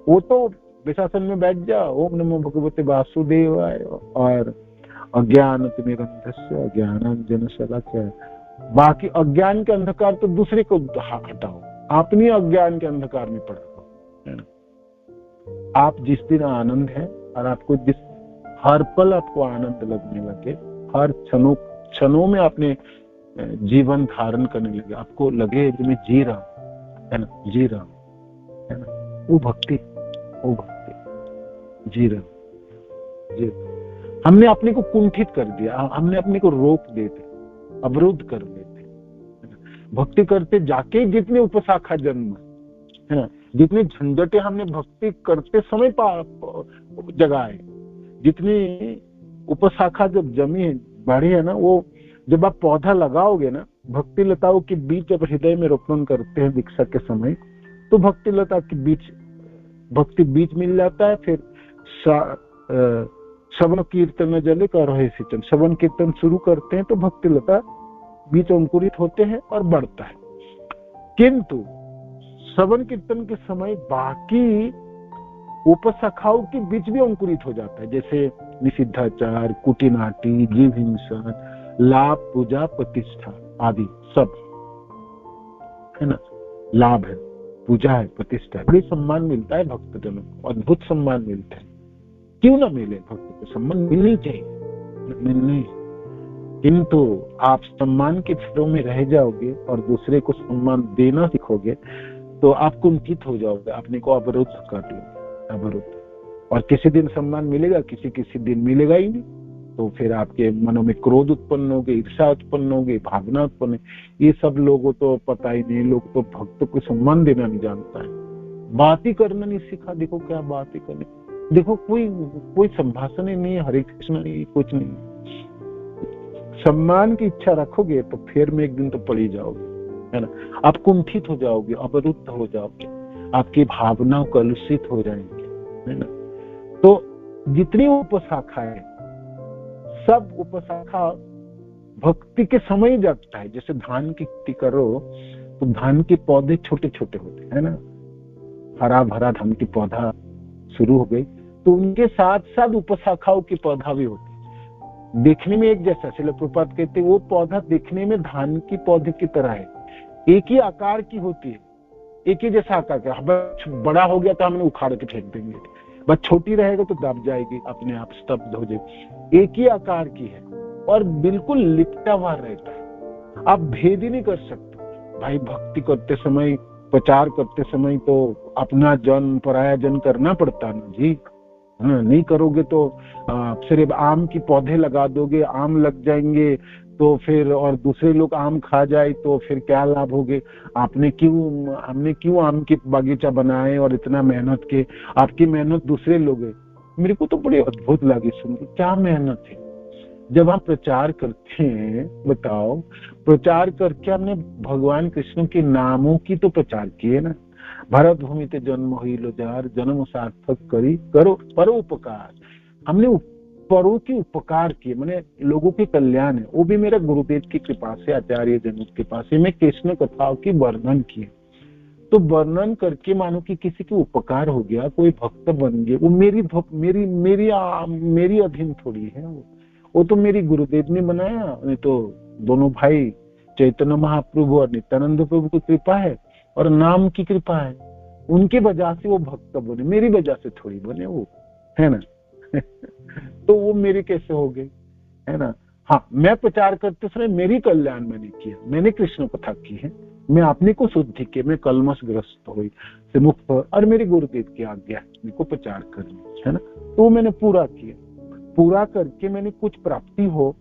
वो तो विशासन में बैठ जाओ, ओम नमो भगवते वासुदेवाय, और अज्ञान तुम्हें अज्ञानांजन शलाकया, बाकी अज्ञान के अंधकार तो दूसरे को हटाओ, अपनी अज्ञान के अंधकार में पड़ो, है ना। आप जिस दिन आनंद है, और आपको जिस हर पल आपको आनंद लगने लगे, हर क्षणों में अपने जीवन धारण करने लगे, आपको लगे कि मैं जी रहा हूं, है ना, जी रहा हूं, है ना, वो भक्ति, जी रहा हूं। हमने अपने को कुंठित कर दिया, हमने अपने को रोक देते, अवरुद्ध कर देते। भक्ति करते जाके जितने उपशाखा जन्म है ना, जितने झंझटे हमने भक्ति करते समय जगाए, जितनी उपशाखा जब जमी बढ़ी है ना, वो जब आप पौधा लगाओगे ना, भक्ति लताओं के बीच जब हृदय में रोपण करते हैं दीक्षा के समय, तो भक्ति लता के बीच भक्ति बीज मिल जाता है। फिर श्रवण कीर्तन जले कर रहे सिंचन, श्रवण कीर्तन शुरू करते हैं तो भक्ति लता बीज अंकुरित होते हैं और बढ़ता है। किंतु श्रवण कीर्तन के समय बाकी उपशाखाओं के बीच भी अंकुरित हो जाता है, जैसे निषिद्धाचार, कुटिनाटी, जीव हिंसा, लाभ, पूजा, प्रतिष्ठा आदि सब, है ना। लाभ है, पूजा है, प्रतिष्ठा है, बड़ी सम्मान मिलता है भक्तजनों को, अद्भुत सम्मान मिलता है। क्यों ना मिले, भक्त को सम्मान मिलनी चाहिए, मिलनी। किंतु आप सम्मान के फेरों में रह जाओगे और दूसरे को सम्मान देना सीखोगे तो आप कुंठित हो जाओगे, अपने को अवरुद्ध कर लोगे, अवरुद्ध। और किसी दिन सम्मान मिलेगा, किसी दिन मिलेगा ही नहीं, तो फिर आपके मनों में क्रोध उत्पन्न होगी, ईर्षा उत्पन्न होगी, भावना उत्पन्न। ये सब लोगों तो पता ही नहीं, लोग तो भक्त को सम्मान देना नहीं जानता है, बात ही करना नहीं सीखा। देखो क्या बात ही करनी, देखो कोई संभाषण ही नहीं है, हरे कृष्ण नहीं, कुछ नहीं। सम्मान की इच्छा रखोगे तो फिर में एक दिन तो पड़ ही जाओगे, है ना। आप कुंठित हो जाओगे, अवरुद्ध हो जाओगे, आपकी भावनाएं कलुषित हो जाएंगे, है ना। तो जितनी उपशाखा है, सब उपशाखा भक्ति के समय जगता है। जैसे धान की खेती करो तो धान के पौधे छोटे छोटे होते हैं ना, हरा भरा धान की पौधा शुरू हो गई, तो उनके साथ साथ उपशाखाओं की पौधा भी होती है, देखने में एक जैसा। श्रील प्रभुपाद कहते वो पौधा देखने में धान की पौधे की तरह है, एक ही आकार की होती है, एक ही जैसा आकार का। बड़ा हो गया तो हमने उखाड़ के फेंक देंगे, बस छोटी रहेगा तो दब जाएगी, अपने आप स्तब्ध हो जाएगी। एक ही आकार की है और बिल्कुल लिपटा हुआ रहता है, आप भेद ही नहीं कर सकते। भाई भक्ति करते समय, प्रचार करते समय तो अपना जन पराया जन करना पड़ता है ना जी, नहीं करोगे तो सिर्फ आम की पौधे लगा दोगे, आम लग जाएंगे तो फिर, और दूसरे लोग आम खा जाए तो फिर क्या लाभ होगे। हमने क्यों आम की बागीचा बनाए और इतना मेहनत के, आपकी मेहनत दूसरे लोग है। मेरे को तो बड़ी अद्भुत लगी सुनकर, क्या मेहनत है। जब हम प्रचार करते हैं, बताओ, प्रचार करके हमने भगवान कृष्ण के नामों की तो प्रचार किए ना। भरत भूमि ते जन्म हुई लोजार, जन्म सार्थक करी करो परोपकार। हमने परों की उपकार किए, मैंने लोगों के कल्याण है, वो भी मेरा गुरुदेव की कृपा से, आचार्य जनों के पास से। मैं कृष्ण कथाओं की वर्णन किए, तो वर्णन करके मानो कि किसी के उपकार हो गया, कोई भक्त बन गया, वो मेरी अधीन थोड़ी है, वो तो मेरी गुरुदेव ने बनाया। नहीं तो दोनों भाई चैतन्य महाप्रभु और नित्यानंद प्रभु की कृपा है और नाम की कृपा है, उनके वजह से वो भक्त बने, मेरी वजह से थोड़ी बने वो, है ना। तो वो मेरे कैसे हो गए, है ना। हाँ, मैं प्रचार करते समय मेरी कल्याण मैंने किया, मैंने कृष्ण कथा की है, मैं अपने को शुद्धि के, मैं कलमश ग्रस्त हुई से मुक्त, और मेरे गुरुदेव की आज्ञा मेरे को प्रचार करनी, है ना। तो मैंने पूरा किया, पूरा करके मैंने कुछ प्राप्ति हो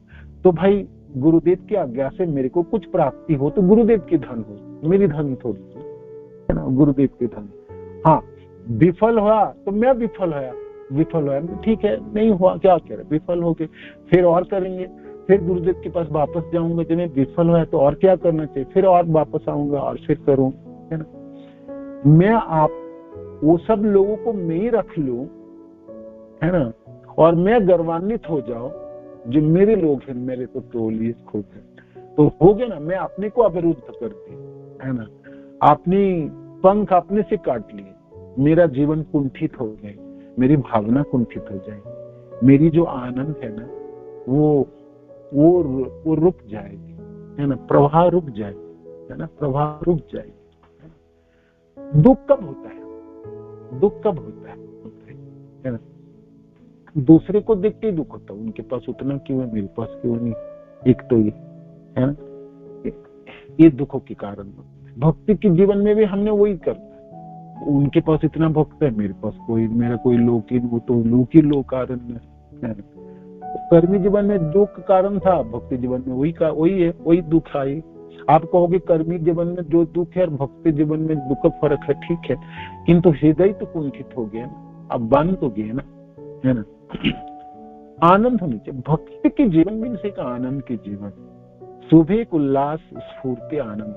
तो भाई गुरुदेव की आज्ञा से मेरे को कुछ प्राप्ति हो तो गुरुदेव की धन हो, मेरी धन थोड़ी, है ना, गुरुदेव की धन। हाँ, विफल हुआ तो मैं विफल हुआ ठीक है, नहीं हुआ क्या करे, विफल हो गए, फिर और करेंगे, फिर गुरुदेव के पास वापस जाऊंगा, जब मैं विफल हुआ तो और क्या करना चाहिए, फिर और वापस आऊंगा और फिर करूं, है ना। मैं आप वो सब लोगों को मैं ही रख लूं, है ना, और मैं गर्वान्वित हो जाऊं जो मेरे लोग हैं, मेरे तो टोली खूब है, तो हो गया ना, मैं अपने को अवरुद्ध कर दिया, है ना, अपनी पंख अपने से काट लिए, मेरा जीवन कुंठित हो जाए, मेरी भावना कुंठित हो जाए, मेरी जो आनंद है ना वो रुक जाएगी, है ना, प्रवाह रुक जाएगी, है ना, प्रवाह रुक जाएगी। दुख कब होता है ना, दूसरे को देख के दुख होता है, उनके पास उतना क्यों है, मेरे पास क्यों नहीं, एक तो ये है ना, ये दुखों के कारण होता है। भक्ति के जीवन में भी हमने वही करता है, उनके पास इतना भक्त है, मेरे पास कोई, मेरा कोई लोकिन, वो तो लोक कारण है। कर्मी जीवन में दुख कारण था, भक्ति जीवन में वही है, वही दुख आई। आप कहोगे कर्मी जीवन में जो दुख है और भक्ति जीवन में दुख फर्क है, ठीक है, किंतु हृदय तो कुंठित हो गया ना, अब बंद हो गया ना, है ना। आनंद होनी चाहिए, भक्ति के जीवन में से एक आनंद के जीवन, सुबह एक उल्लास स्फूर्ति आनंद,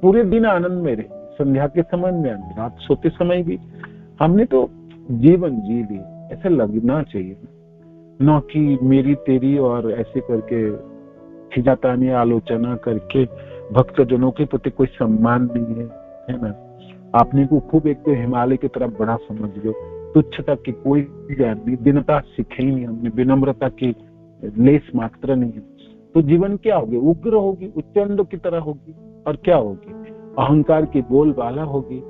पूरे दिन आनंद में रहे, संध्या के समय में आनंद, रात सोते समय भी हमने तो जीवन जी ली, ऐसा लगना चाहिए ना कि मेरी तेरी और ऐसे करके खिजातानी आलोचना करके भक्तजनों के प्रति कोई सम्मान नहीं है ना। आपने को खूब एक तो हिमालय की तरफ बड़ा समझ लो, तुच्छता की कोई ज्ञान नहीं, दीनता सीखे ही नहीं हमने, विनम्रता की लेस मात्र नहीं है, तो जीवन क्या होगी, उग्र होगी, उच्चंड की तरह होगी, और क्या होगी, अहंकार की बोलबाला होगी।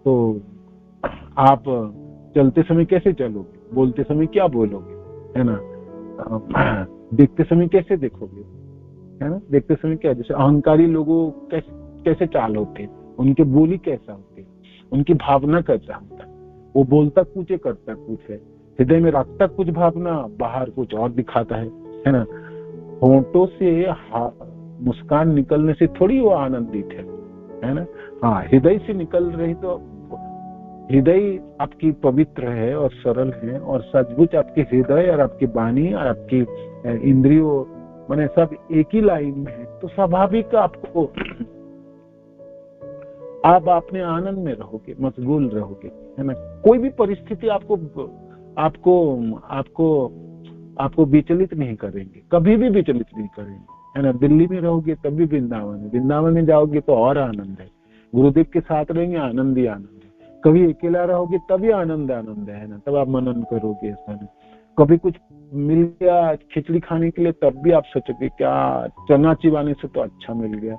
तो आप चलते समय कैसे चलोगे, बोलते समय क्या बोलोगे, है ना, देखते समय कैसे देखोगे, है ना, देखते समय क्या, जैसे अहंकारी लोगों कैसे चाल होते, उनके बोली कैसा होते, उनकी भावना कैसा होता है, वो बोलता कुछ है, करता कुछ है, हृदय में रखता कुछ भावना, बाहर कुछ और दिखाता है ना। होंठों से मुस्कान निकलने से थोड़ी वो आनंदित है ना, हाँ, हृदय से निकल रही, तो हृदय आपकी पवित्र है और सरल है, और सचमुच आपके हृदय और आपकी वाणी और आपकी इंद्रियों माने सब एक ही लाइन में है, तो स्वाभाविक आपको आप अपने आनंद में रहोगे, मशगूल रहोगे, है ना। कोई भी परिस्थिति आपको आपको आपको आपको विचलित नहीं करेंगे, कभी भी विचलित नहीं करेंगे, है ना। दिल्ली में रहोगे तब भी वृंदावन है, वृंदावन में जाओगे तो और आनंद है, गुरुदेव के साथ रहेंगे आनंद ही आनंद है, कभी अकेला रहोगे तभी आनंद है ना, तब आप मनन करोगे, ऐसा नहीं। कभी कुछ मिल गया खिचड़ी खाने के लिए, तब भी आप सोचोगे क्या चना चिबाने से तो अच्छा मिल गया,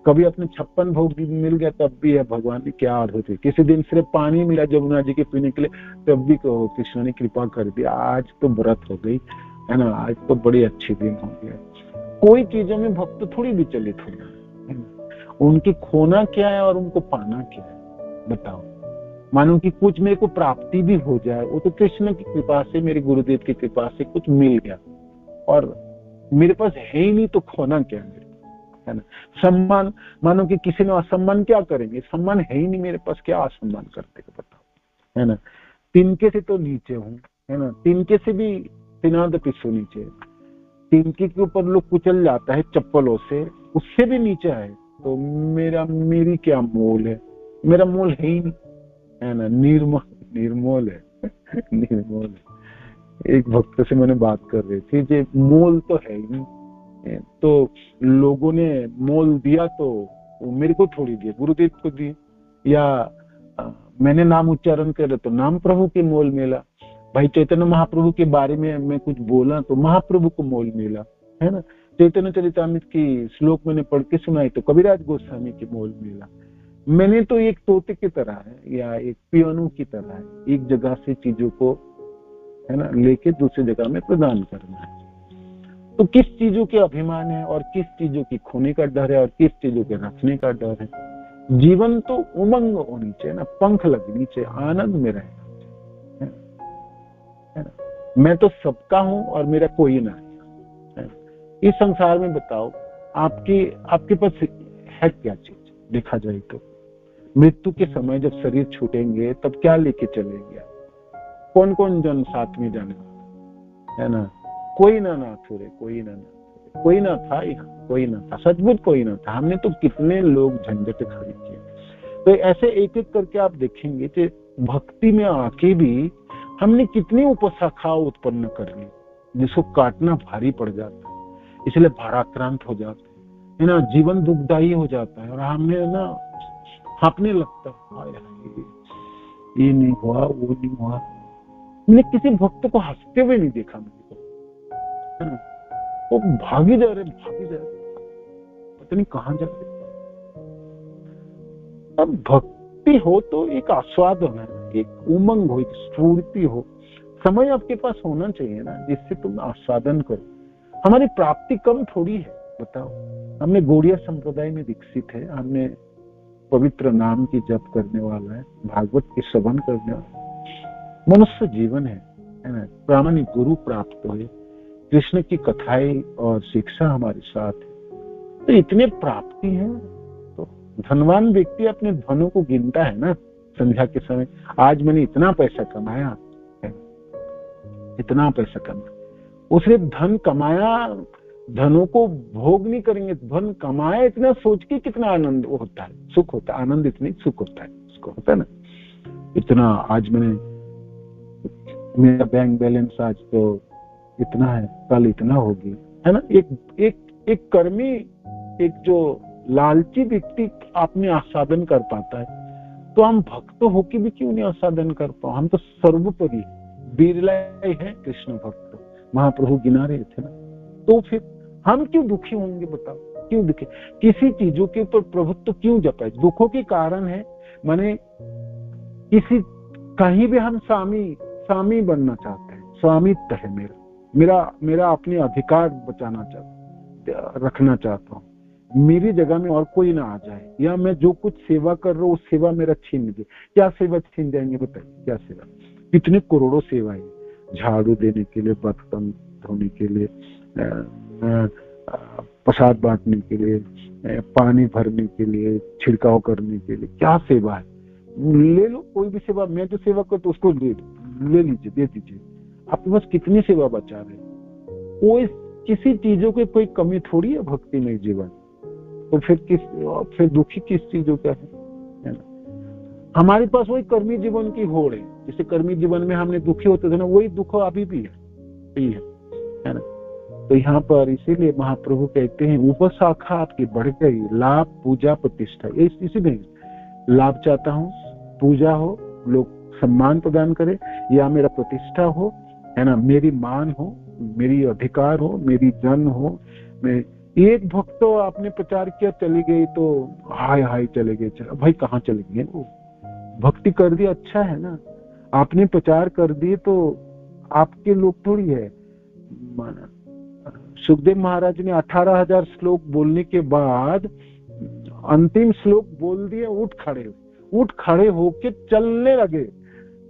कभी अपने 56 भोग मिल गया तब भी है भगवान ने क्या अर्थ होती, किसी दिन सिर्फ पानी मिला जमुना जी के पीने के लिए, तब भी कहो कृष्ण ने कृपा कर दी, आज तो व्रत हो गई, है ना, आज तो बड़ी अच्छी दिन हो गया। कोई चीजों में भक्त थोड़ी विचलित हो है ना, उनकी खोना क्या है और उनको पाना क्या है, बताओ। मानो कि कुछ मेरे को प्राप्ति भी हो जाए, वो तो कृष्ण की कृपा से, मेरे गुरुदेव की कृपा से कुछ मिल गया, और मेरे पास है ही नहीं तो खोना क्या है, है ना। सम्मान, मानो कि किसी ने असम्मान, क्या करेंगे, सम्मान है ही नहीं मेरे पास, क्या असम्मान करते बताओ, है ना। तिनके से तो नीचे हूँ, है ना, तिनके से भी तिनाद पिछू नीचे, तिनके के ऊपर लोग कुचल जाता है चप्पलों से, उससे भी नीचे है, तो मेरी क्या मोल है, मेरा मोल है ही नहीं, है ना, निर्मोल है निर्मोल है। एक भक्त से मैंने बात कर रही थी, जे मोल तो है ही नहीं, तो लोगों ने मोल दिया तो वो मेरे को थोड़ी दिया, गुरुदेव को दिए, या मैंने नाम उच्चारण करे तो नाम प्रभु के मोल मिला, भाई चैतन्य महाप्रभु के बारे में मैं कुछ बोला तो महाप्रभु को मोल मिला, है ना। चैतन्य चरितामृत की श्लोक मैंने पढ़ के सुनाई तो कविराज गोस्वामी के मोल मिला। मैंने तो एक तोते की तरह है या एक पियानो की तरह है, एक जगह से चीजों को, है ना, लेके दूसरी जगह में प्रदान करना है। तो किस चीजों के अभिमान है और किस चीजों की खोने का डर है और किस चीजों के रखने का डर है। जीवन तो उमंग होनी चाहिए ना, पंख लगनी चाहिए, आनंद में रहना है ना। मैं तो सबका हूं और मेरा कोई ना है। इस संसार में बताओ आपके पास है क्या चीज, देखा जाए तो मृत्यु के समय जब शरीर छूटेंगे तब क्या लेके चलेंगे? कौन कौन जन साथ में जाने है ना? कोई ना छोड़े, कोई ना छोड़े, कोई ना था यहाँ, कोई ना था, सचमुच कोई ना था। हमने तो कितने लोग झंझट खड़े किए। तो ऐसे एक एक करके आप देखेंगे कि भक्ति में आके भी हमने कितनी उपशाखा उत्पन्न कर ली, जिसको काटना भारी पड़ जाता है, इसलिए भाराक्रांत हो जाते है ना, जीवन दुखदायी हो जाता है और हमने ना हाँपने लगता है, ये नहीं हुआ, वो नहीं हुआ। मैंने किसी भक्त को हंसते हुए नहीं देखा, मुझे है ना, वो भागी जा रहे, पता नहीं कहाँ जा रहे। अब भक्ति हो तो एक आस्वादन है, एक उमंग हो, एक स्फूर्ति हो, समय आपके पास होना चाहिए ना, जिससे तुम आस्वादन करो। हमारी प्राप्ति कम थोड़ी है, बताओ। हमने गौड़िया संप्रदाय में दीक्षित है, हमने पवित्र नाम की जप करने वाला है, भागवत की श्रवण करने वाला मनुष्य जीवन है ना, प्रामाणिक गुरु प्राप्त हुए, कृष्ण की कथाएं और शिक्षा हमारे साथ है, तो इतने प्राप्ति है। तो धनवान व्यक्ति अपने धनों को गिनता है ना संध्या के समय, आज मैंने इतना पैसा कमाया, इतना पैसा कमाया। उसने धन कमाया, धनों को भोग नहीं करेंगे, धन कमाया इतना सोच के कितना आनंद होता है, सुख होता है, आनंद इतनी सुख होता है, उसको होता है ना। इतना आज मेरा बैंक बैलेंस आज तो इतना है, कल इतना होगी, है ना। एक कर्मी, एक जो लालची व्यक्ति आपने आस्वादन कर पाता है, तो हम भक्त होके भी क्यों नहीं आस्वादन कर पाओ? हम तो सर्वोपरि बिरला है कृष्ण भक्त, महाप्रभु गिना रहे थे ना। तो फिर हम क्यों दुखी होंगे, बताओ, क्यों दुखी? किसी चीजों के ऊपर प्रभुत्व क्यों जपाए? दुखों के कारण है, माने किसी कहीं भी हम स्वामी बनना चाहते हैं, स्वामित्व है मेरा अपने अधिकार बचाना चाहता, रखना चाहता हूँ, मेरी जगह में और कोई ना आ जाए, या मैं जो कुछ सेवा कर रहा हूँ उस सेवा मेरा छीन दे। क्या सेवा छीन जाएंगे, बताइए, क्या सेवा? कितने करोड़ों सेवाएं, झाड़ू देने के लिए, बर्तन धोने के लिए, प्रसाद बांटने के लिए, पानी भरने के लिए, छिड़काव करने के लिए, क्या सेवा है? ले लो कोई भी सेवा, मैं जो सेवा करता उसको ले लीजिए, दे दीजिए। आपके पास कितनी सेवा बचा रहे? कोई किसी चीजों की कोई कमी थोड़ी है भक्ति में जीवन। तो फिर दुखी किस चीजों का है ना? हमारे पास वही कर्मी जीवन की होड़ है, जैसे कर्मी जीवन में हमने दुखी होते थे ना, वही दुख अभी भी है ना। तो यहाँ पर इसीलिए महाप्रभु कहते हैं, उपशाखा आपकी बढ़ गई, लाभ पूजा प्रतिष्ठा, इसी में लाभ चाहता हूँ, पूजा हो, लोग सम्मान प्रदान करे, या मेरा प्रतिष्ठा हो, है ना, मेरी मान हो, मेरी अधिकार हो, मेरी जन हो। मैं एक भक्त तो आपने प्रचार किया, चली गई तो हाय चले गए, भाई कहाँ चले गए? वो भक्ति कर दिया, अच्छा है ना, आपने प्रचार कर दिए तो आपके लोग थोड़ी है। सुखदेव महाराज ने 18,000 श्लोक बोलने के बाद अंतिम श्लोक बोल दिए, उठ खड़े होके चलने लगे,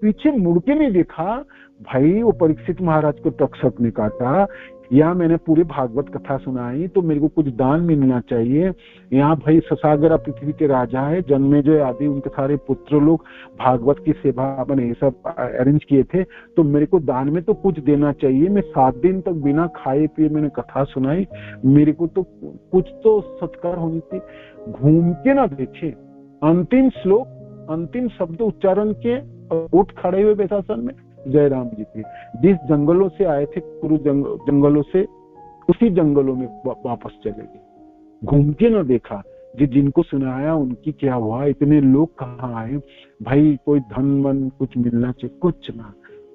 पीछे मुड़ के नहीं देखा। भाई वो परीक्षित महाराज को तक्षक ने काटा, या मैंने पूरी भागवत कथा सुनाई तो मेरे को कुछ दान मिलना चाहिए। यहाँ भाई ससागरा पृथ्वी के राजा है, जन्मेजय आदि उनके सारे पुत्र लोग भागवत की सेवा बने सब अरेंज किए थे, तो मेरे को दान में तो कुछ देना चाहिए। मैं 7 दिन तक बिना खाए पिए मैंने कथा सुनाई, मेरे को तो कुछ तो सत्कार होनी थी। घूम के ना देखे, अंतिम श्लोक, अंतिम शब्द उच्चारण के उठ खड़े हुए वैशासन में जय राम जी की। जिस जंगलों से आए थे, कुरु जंगलों से, उसी जंगलों में वापस चले गए, घूम के ना देखा। जिनको सुनाया उनकी क्या हुआ, इतने लोग कहाँ आए भाई, कोई धन मन कुछ मिलना चाहिए, कुछ ना,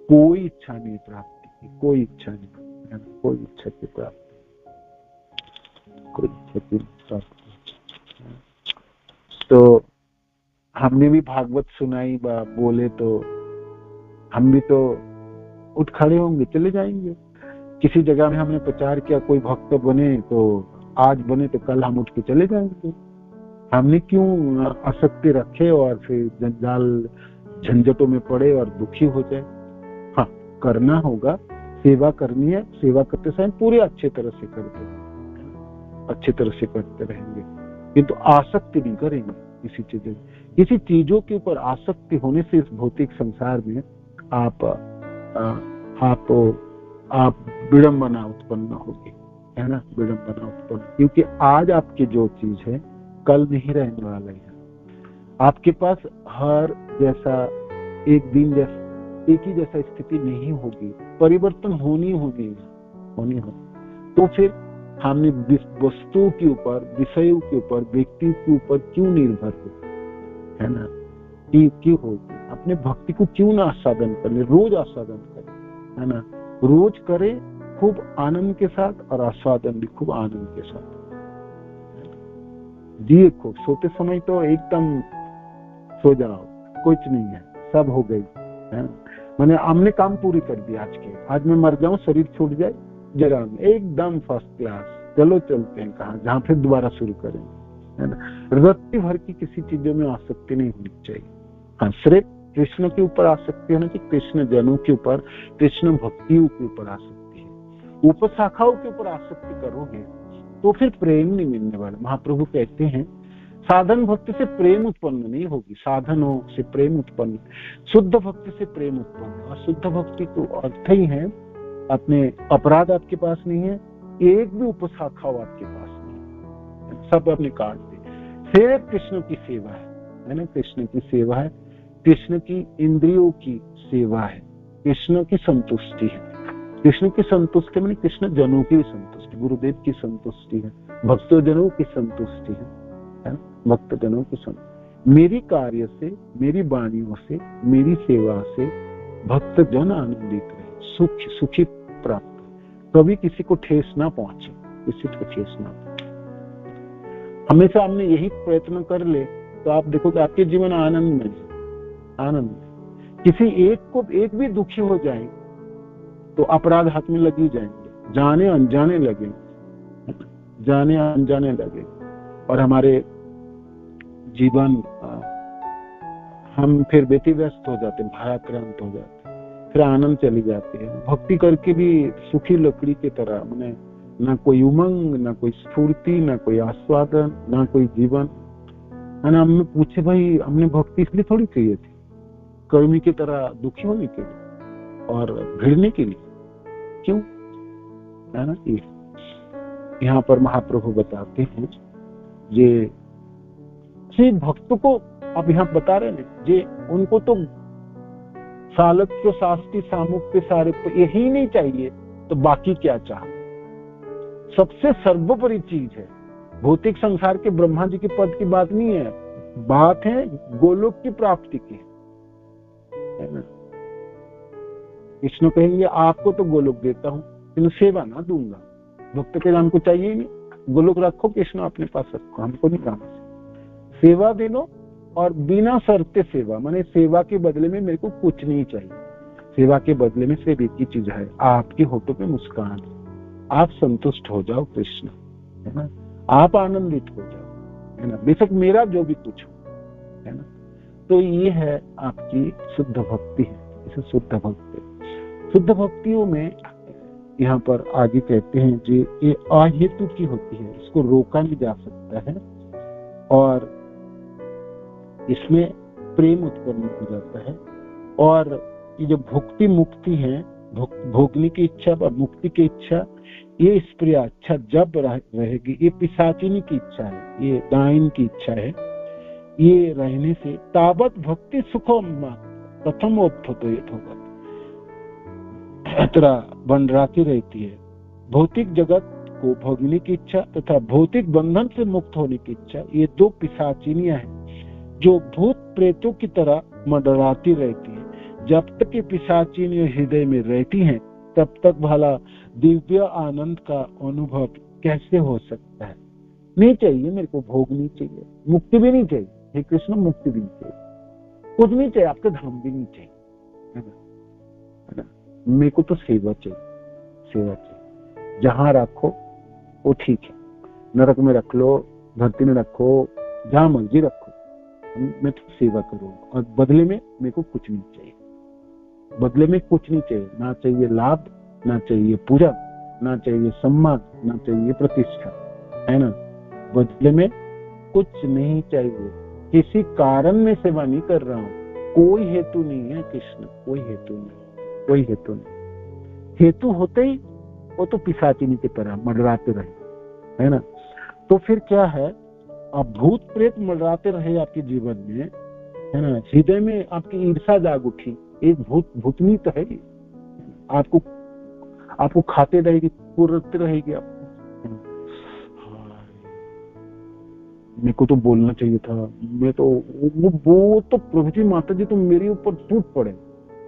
कोई इच्छा नहीं प्राप्ति की, कोई इच्छा नहीं, कोई इच्छा की प्राप्ति, कोई इच्छा की प्राप्ति। तो हमने भी भागवत सुनाई, बोले तो हम भी तो उठ खड़े होंगे, चले जाएंगे। किसी जगह में हमने प्रचार किया, कोई भक्त बने तो आज बने तो कल हम उठ के चले जाएंगे। हमने क्यों आसक्ति रखे और फिर जंजाल झंझटों में पड़े और दुखी हो जाए? हाँ, करना होगा, सेवा करनी है, सेवा करते समय पूरे अच्छे तरह से करते रहेंगे, किंतु आसक्ति नहीं करेंगे, किसी चीजों के ऊपर आसक्ति होने से इस भौतिक संसार में आप विडंबना उत्पन्न होगी, है ना, विडंबना उत्पन्न, क्योंकि आज आपकी जो चीज है कल नहीं रहने वाला है। आपके पास हर जैसा एक दिन जैसा एक ही जैसा स्थिति नहीं होगी, परिवर्तन होनी हो। तो फिर हमने वस्तुओं के ऊपर, विषयों के ऊपर, व्यक्तियों के ऊपर क्यों निर्भर हो, है ना, क्यों होगी? अपने भक्ति को क्यों ना आस्वादन करें, रोज आस्वादन करें, है ना, रोज करें खूब आनंद के साथ और आस्वादन भी खूब आनंद के साथ। जिए खूब, सोते समय तो एकदम सो जाओ, कुछ नहीं है, सब हो गई, है ना, मैंने हमने काम पूरी कर दी आज मैं मर जाऊं, शरीर छूट जाए, जरा एकदम फर्स्ट क्लास, चलो चलते हैं कहाँ, जहाँ फिर दोबारा शुरू करेंगे, है ना। रत्ती भर की किसी चीजों में आसक्ति नहीं होनी चाहिए। हाँ, सिर्फ कृष्ण के ऊपर आसक्ति होना चाहिए, कृष्ण जनों के ऊपर, कृष्ण भक्तियों के ऊपर आसक्ति है। उपशाखाओं के ऊपर आसक्ति करोगे तो फिर प्रेम नहीं मिलने वाला। महाप्रभु कहते हैं साधन भक्ति से प्रेम उत्पन्न नहीं होगी, साधनों से प्रेम उत्पन्न, शुद्ध भक्ति से प्रेम उत्पन्न। और शुद्ध भक्ति तो अर्थ ही है अपने अपराध आपके पास नहीं है, एक भी उपशाखा आपके पास नहीं, सब अपने काट दे, सिर्फ कृष्ण की सेवा है ना, कृष्ण की सेवा है, कृष्ण की इंद्रियों की सेवा है, कृष्ण की संतुष्टि है। कृष्ण की संतुष्टि मैंने कृष्ण जनों की संतुष्टि, गुरुदेव की संतुष्टि है, भक्तजनों की संतुष्टि है, भक्तजनों की संतुष्टि। मेरी कार्य से, मेरी वाणियों से, मेरी सेवा से भक्तजन आनंदित रहे, सुखी प्राप्त, कभी किसी को ठेस ना पहुंचे, किसी को ठेस ना पहुंचे। हमेशा हमने यही प्रयत्न कर ले तो आप देखोगे आपके जीवन आनंद में है, आनंद। किसी एक भी दुखी हो जाए तो अपराध हाथ में लग ही जाएंगे, जाने अनजाने लगे और हमारे जीवन हम फिर व्यतिव्यस्त हो जाते हैं, भाराक्रांत हो जाते हैं, फिर आनंद चली जाती है। भक्ति करके भी सूखी लकड़ी की तरह, मैंने ना कोई उमंग, ना कोई स्फूर्ति, ना कोई आस्वादन, ना कोई जीवन, है ना। हमें पूछे भाई हमने भक्ति इसलिए थोड़ी की थी, कर्मी की तरह दुखी होने के लिए और भिड़ने के लिए, क्यों, है ना। यहाँ पर महाप्रभु बताते हैं ये भक्तों को, अब यहाँ बता रहे हैं जे उनको तो सालक्य, शास्त्री, सामुक्ति, सारे यही नहीं चाहिए तो बाकी क्या चाह। सबसे सर्वोपरि चीज है भौतिक संसार के ब्रह्मा जी के पद की बात नहीं है, बात है गोलोक की प्राप्ति की, है ना। कृष्ण कहेंगे आपको तो गोलोक देता हूं लेकिन सेवा ना दूंगा। भक्त के हमको चाहिए ही नहीं, गोलोक रखो कृष्ण अपने पास रखो, हमको नहीं काम, सेवा दे लो और बिना शर्त सेवा, माने सेवा के बदले में मेरे को कुछ नहीं चाहिए। सेवा के बदले में सिर्फ एक ही चीज है, आपके होठों पे मुस्कान, आप संतुष्ट हो जाओ कृष्ण, है ना, आप आनंदित हो जाओ, है ना, बेशक मेरा जो भी कुछ हो, है ना। तो ये है आपकी शुद्ध भक्ति है, इसे शुद्ध भक्ति। शुद्ध भक्तियों में यहाँ पर आगे कहते हैं जी ये अहेतु की होती है, इसको रोका नहीं जा सकता है और इसमें प्रेम उत्पन्न हो जाता है। और ये जो भुक्ति मुक्ति है, भोगने की इच्छा और मुक्ति की इच्छा, ये स्प्रिया अच्छा जब रहेगी, ये पिशाचिनी की इच्छा है, ये डाइन की इच्छा है, ये रहने से तावत भक्ति सुखम प्रथम उपथोत होगा बंडराती रहती है। भौतिक जगत को भोगने की इच्छा तथा भौतिक बंधन से मुक्त होने की इच्छा, ये दो पिशाचिनियां हैं जो भूत प्रेतों की तरह मंडराती रहती है। जब तक ये पिशाचिनियां हृदय में रहती हैं तब तक भला दिव्य आनंद का अनुभव कैसे हो सकता है। नहीं चाहिए मेरे को, भोग नहीं चाहिए, मुक्ति भी नहीं चाहिए, हे कृष्ण मुक्ति भी नहीं चाहिए, कुछ नहीं चाहिए, आपका धर्म भी नहीं चाहिए, है ना। मेरे को तो सेवा चाहिए, सेवा चाहिए। जहां रखो वो ठीक है, नरक में रख लो, धरती में रखो, जहां मर्जी रखो, मैं तो सेवा करूंगा और बदले में मेरे को कुछ नहीं चाहिए, बदले में कुछ नहीं चाहिए, ना चाहिए लाभ, ना चाहिए पूजा, ना चाहिए सम्मान, ना चाहिए प्रतिष्ठा, है ना। बदले में कुछ नहीं चाहिए, किसी कारण में सेवा नहीं कर रहा हूँ, कोई हेतु नहीं है कृष्ण, कोई हेतु नहीं, कोई हेतु नहीं। हेतु होते ही वो तो पिशाचिनी की तरह मंडराते रहे, है ना। तो फिर क्या है, अब भूत प्रेत मंडराते रहे आपके जीवन में, है ना, हृदय में आपकी ईर्षा जाग उठी, एक भूतनी तो है, आपको खाते रहेगी, कुरते रहेगी आपको। मेरे को तो बोलना चाहिए था, मैं तो वो तो प्रभु जी माता जी तो मेरे ऊपर टूट पड़े,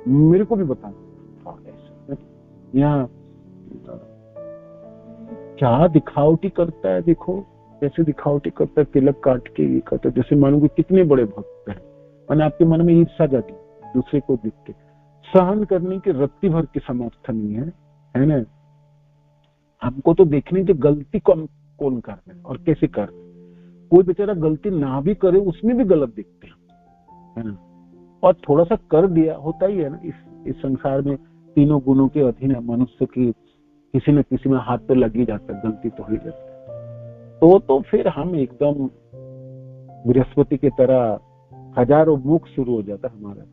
मेरे को भी बताना। यहाँ क्या दिखावटी करता है, देखो कैसे दिखावटी करता है, तिलक काट के ये करता है, जैसे मानो कि कितने बड़े भक्त हैं, मैंने आपके मन में ईर्षा जाती दूसरे को देख के। सहन करने की रत्ती भर की सामर्थ्य नहीं है ना। हमको तो देखने की गलती कौन कर रहे हैं और कैसे कर रहे हैं। कोई बेचारा गलती ना भी करे उसमें भी गलत दिखते हैं, है ना। और थोड़ा सा कर दिया, होता ही है ना, इस संसार में तीनों गुणों के अधीन है मनुष्य की, किसी न किसी में हाथ तो लग ही जाता है, गलती तो ही जाती है। तो फिर हम एकदम बृहस्पति की तरह हजारों मुख शुरू हो जाता हमारा।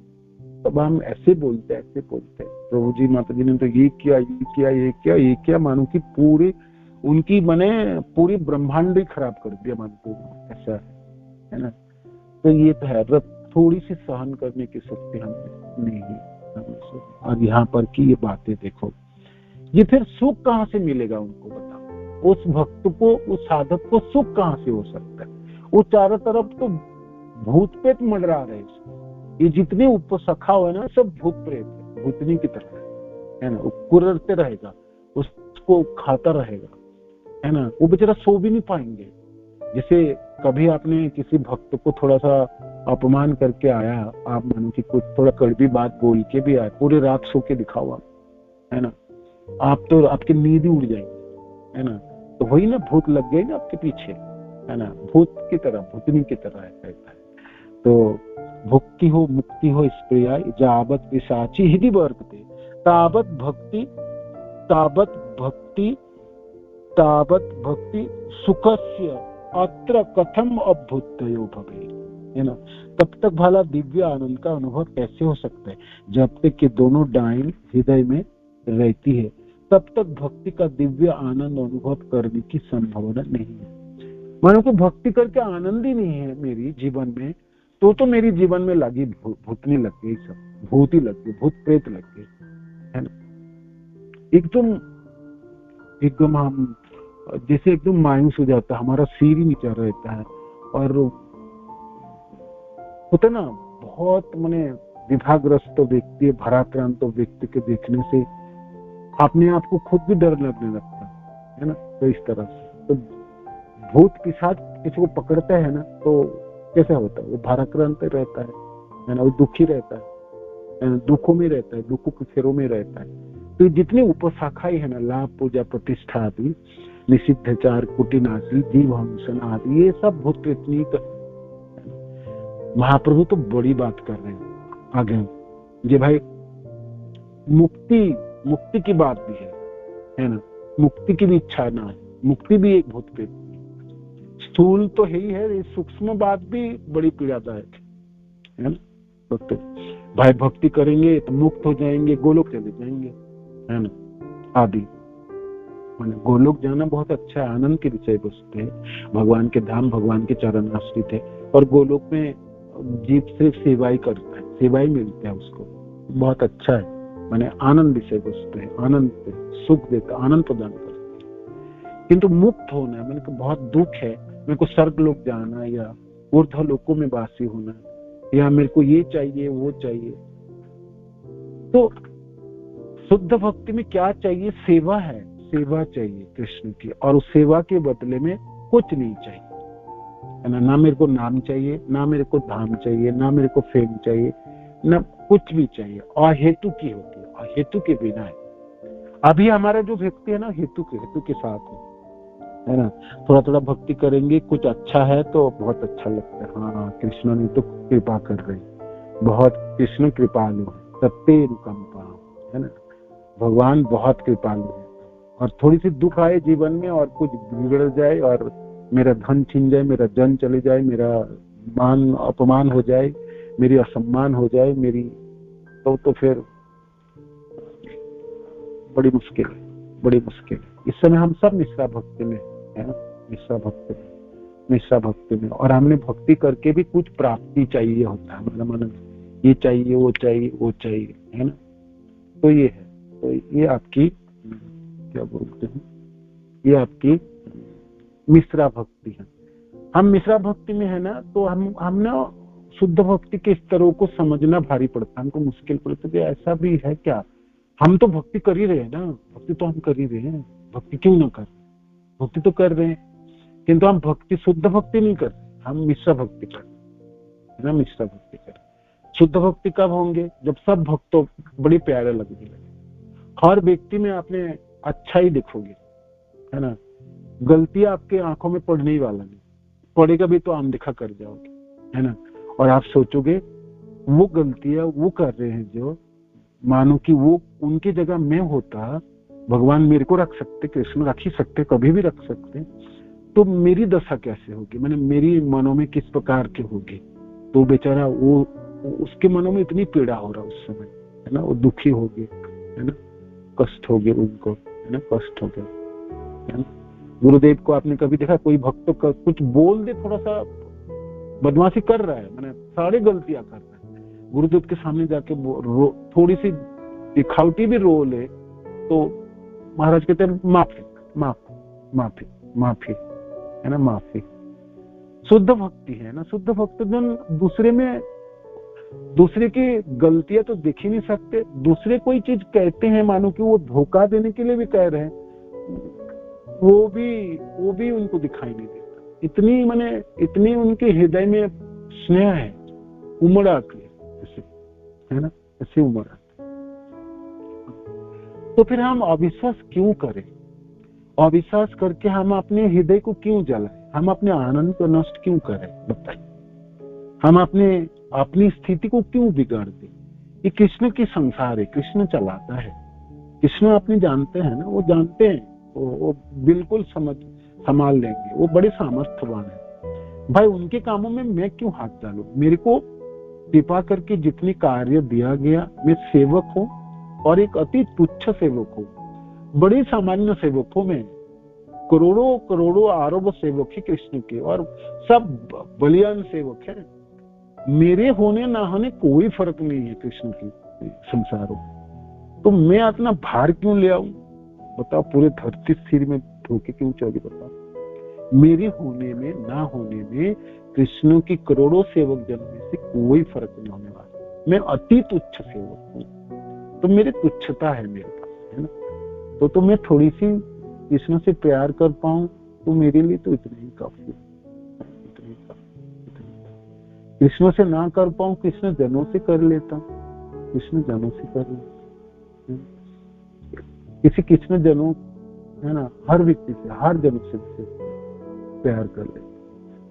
तब हम ऐसे बोलते प्रभु जी माता जी ने तो ये किया, ये किया, ये किया, ये किया, मानो कि पूरी उनकी मने पूरी ब्रह्मांड ही खराब कर दिया, मानो ऐसा है ना। तो ये तो है, थोड़ी सी सहन करने की शक्ति हमें नहीं है। और यहाँ पर की ये बातें देखो, ये फिर सुख कहाँ से मिलेगा उनको बताओ, उस भक्त को, उस साधक को सुख कहाँ से हो सकता है। वो चारों तरफ तो भूत प्रेत मंडरा रहे, ये जितने उपसखा हुए ना सब भूत प्रेत है, भूतनी की तरह है ना। वो कुरते रहेगा, उसको खाता रहेगा, है ना। वो बेचारा सो भी नहीं पाएंगे। जैसे कभी आपने किसी भक्त को थोड़ा सा अपमान करके आया, आप मानो कि कुछ थोड़ा कड़वी बात बोल के भी आए, पूरी रात सो के दिखाओ आप, है ना, आप तो आपकी नींद ही उड़ जाएगी, है ना। तो वही ना, भूत लग गए ना आपके पीछे, है ना, भूत की तरह, भूतनी की तरह रहता है। तो भुक्ति हो मुक्ति हो स्प्रिया जावत पिशाची हृदय वर्तते तावत भक्ति सुखस्य अत्र कथम अभूतयो भवे, है ना। तब तक भला दिव्य आनंद का अनुभव कैसे हो सकता है, जब तक कि दोनों डाइन हृदय में रहती है तब तक भक्ति का दिव्य आनंद अनुभव करने की संभावना नहीं है। मानो कि भक्ति करके आनंद ही नहीं है मेरी जीवन में, तो मेरी जीवन में लगी भूतनी लग गई, सब भूत ही लग गई, भूत प्रेत लग गई, है ना। एकदम हम जैसे एकदम मायूस हो जाता है, हमारा सिर ही नीचा रहता है। और होता ना, बहुत माने विभाग्रस्त व्यक्ति, भराक्रांत व्यक्ति के देखने से अपने आप को खुद भी डर लगने लगता है ना। तो इस तरह से तो भूत पिशाच किसी को पकड़ता है ना, तो कैसा होता है, वो भाराक्रांत रहता है ना, वो दुखी रहता है, दुखों में रहता है, दुखों के फेरों में रहता है। तो जितनी उपशाखाएं है ना, लाभ पूजा प्रतिष्ठा आदि, निषिद्धाचार कुटिनाशी जीवहंसन आदि, ये सब भूत प्रेतनी। महाप्रभु तो बड़ी बात कर रहे हैं आगे जी भाई। मुक्ति की बात भी है ना, मुक्ति की भी इच्छा ना है, मुक्ति भी एक भूत प्रेत, स्थूल तो है ही है, सूक्ष्म बात भी बड़ी पीड़ादायक है ना। तो भाई भक्ति करेंगे तो मुक्त हो जाएंगे, गोलोक चले जाएंगे, है ना, आदि। मैंने गोलोक जाना बहुत अच्छा है, आनंद की विषय वस्तु है, भगवान के धाम, भगवान के चरण आश्रित है। और गोलोक में जीव सिर्फ सेवाई करता है, सेवाई मिलता है उसको, बहुत अच्छा है। मैंने आनंद विषय वस्तु है, आनंद सुख देता, आनंद प्रदान करता है। किंतु मुक्त होना है, मैंने कहा बहुत दुख है, मेरे को स्वर्ग लोक जाना या ऊर्ध्व लोकों में वासी होना, या मेरे को ये चाहिए वो चाहिए। तो शुद्ध भक्ति में क्या चाहिए, सेवा है, सेवा चाहिए कृष्ण की, और उस सेवा के बदले में कुछ नहीं चाहिए, है ना मेरे को नाम चाहिए, ना मेरे को धाम चाहिए, ना मेरे को फेम चाहिए, ना कुछ भी चाहिए। अहेतु की होती है, अहेतु के बिना है। अभी हमारा जो भक्ति है ना, हेतु के साथ है ना। थोड़ा थोड़ा भक्ति करेंगे, कुछ अच्छा है तो बहुत अच्छा लगता है, हाँ कृष्ण ने तो कृपा कर रहे, बहुत कृष्ण कृपालु है, सत्य अनुकंपा, है ना, भगवान बहुत कृपालु है। और थोड़ी सी दुख आए जीवन में और कुछ बिगड़ जाए और मेरा धन छिन जाए, मेरा जन चले जाए, मेरा मान अपमान हो जाए, मेरी असम्मान हो जाए मेरी, तो फिर बड़ी मुश्किल है, बड़ी मुश्किल है। इस समय हम सब मिश्रा भक्ति में है ना, मिश्रा भक्ति में, मिश्रा भक्ति में। और हमने भक्ति करके भी कुछ प्राप्ति चाहिए होता है, मतलब मन ये चाहिए वो चाहिए वो चाहिए, है ना। तो ये है, तो ये आपकी क्या बोलते हैं, ये आपकी मिश्रा भक्ति है। हम मिश्रा भक्ति में है ना, तो हम ना शुद्ध भक्ति के स्तरों को समझना भारी पड़ता है, हमको मुश्किल पड़ता है। ऐसा भी है क्या, हम तो भक्ति कर ही रहे हैं ना, भक्ति तो हम कर ही रहे हैं, भक्ति क्यों ना कर, भक्ति तो कर रहे हैं, किंतु हम भक्ति शुद्ध भक्ति नहीं कर रहे, हम मिश्रा भक्ति कर रहे हैं ना, मिश्रा भक्ति कर। शुद्ध भक्ति कब होंगे, जब सब भक्तों बड़े प्यारे लगने लगे, हर व्यक्ति में आपने अच्छा ही देखोगे, है ना। गलतियां आपके आंखों में पड़ने ही वाला नहीं, पड़ेगा भी तो अनदेखा कर जाओगे, है ना। और आप सोचोगे वो गलतियां वो कर रहे हैं जो, मानो कि वो उनकी जगह मैं होता, भगवान मेरे को रख सकते, कृष्ण रख ही सकते, कभी भी रख सकते, तो मेरी दशा कैसे होगी, मैंने मेरी मनों में किस प्रकार की होगी। तो बेचारा वो उसके मनों में इतनी पीड़ा हो रहा उस समय, है ना, वो दुखी हो गए, है ना, कष्ट हो गए उनको, है ना, कष्ट हो गए, है ना। गुरुदेव को आपने कभी देखा कोई भक्त को कुछ बोल दे, थोड़ा सा बदमाशी कर रहा है, मैंने सारी गलतियां कर रहा है, गुरुदेव के सामने जाके थोड़ी सी दिखावटी भी रो ले तो महाराज कहते हैं माफी माफी माफी माफी, है ना, माफी। शुद्ध भक्ति है ना, शुद्ध भक्तजन दूसरे में, दूसरे की गलतियां तो देख ही नहीं सकते, दूसरे कोई चीज कहते हैं मानो कि वो धोखा देने के लिए भी कह रहे हैं, वो भी उनको दिखाई नहीं देता। इतनी माने इतनी उनके हृदय में स्नेह है, उमड़ आती है, है ना, ऐसी उमड़ आती। तो फिर हम अविश्वास क्यों करें, अविश्वास करके हम अपने हृदय को क्यों जलाएं, हम अपने आनंद को नष्ट क्यों करें, बताइए। हम अपनी स्थिति को क्यों बिगाड़ दें। ये कृष्ण की संसार है, कृष्ण चलाता है, कृष्ण अपने जानते हैं ना, वो जानते हैं, वो बिल्कुल संभाल लेंगे, वो बड़े सामर्थ्यवान है। भाई उनके कामों में मैं क्यों हाथ डालूं, मेरे को कृपा करके जितनी कार्य दिया गया, मैं सेवक हूँ और एक अति तुच्छ सेवक हूँ, बड़े सामान्य सेवक हूँ मैं, करोड़ों करोड़ों अरबों सेवक है कृष्ण के और सब बलियान सेवक है, मेरे होने ना होने कोई फर्क नहीं है कृष्ण की संसारों। तो मैं अपना भार क्यों ले आऊं, बताओ, पूरे धरती सिर में धोके क्यों चली, बताओ। मेरे होने में ना होने में कृष्ण की करोड़ों सेवक जन में से कोई फर्क नहीं होने वाला, मैं अति तुच्छ सेवक हूँ, तो मेरी तुच्छता है मेरे पास, है ना। तो मैं थोड़ी सी कृष्ण से प्यार कर पाऊं तो मेरे लिए तो इतना ही काफी है, इतना ही काफी। कृष्ण से ना कर पाऊं, कृष्ण जनों से कर लेता हूँ, कृष्ण जनों से कर लेता, किसी कृष्ण जनों, है ना, हर व्यक्ति से, हर जन से प्यार कर ले।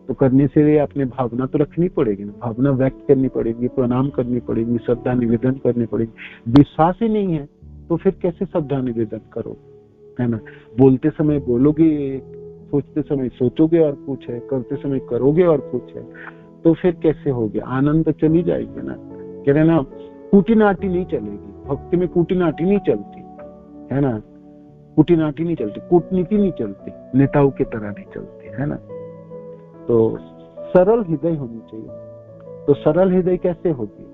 तो करने से लिए अपनी भावना तो रखनी पड़ेगी ना, भावना व्यक्त करनी पड़ेगी, प्रणाम करनी पड़ेगी, श्रद्धा निवेदन करनी पड़ेगी। विश्वास ही नहीं है तो फिर कैसे श्रद्धा निवेदन करो, है ना। बोलते समय बोलोगे, सोचते समय सोचोगे और कुछ है, करते समय करोगे और कुछ है, तो फिर कैसे होगे, आनंद तो चली जाएगी ना। कह रहे ना, कूटीनाटी नहीं चलेगी, भक्ति में कूटीनाटी नहीं चलती, है ना, कूटीनाटी नहीं चलती, कूटनीति नहीं चलती, नेताओं की तरह नहीं चलती, है ना। तो सरल हृदय होनी चाहिए। तो सरल हृदय कैसे होगी,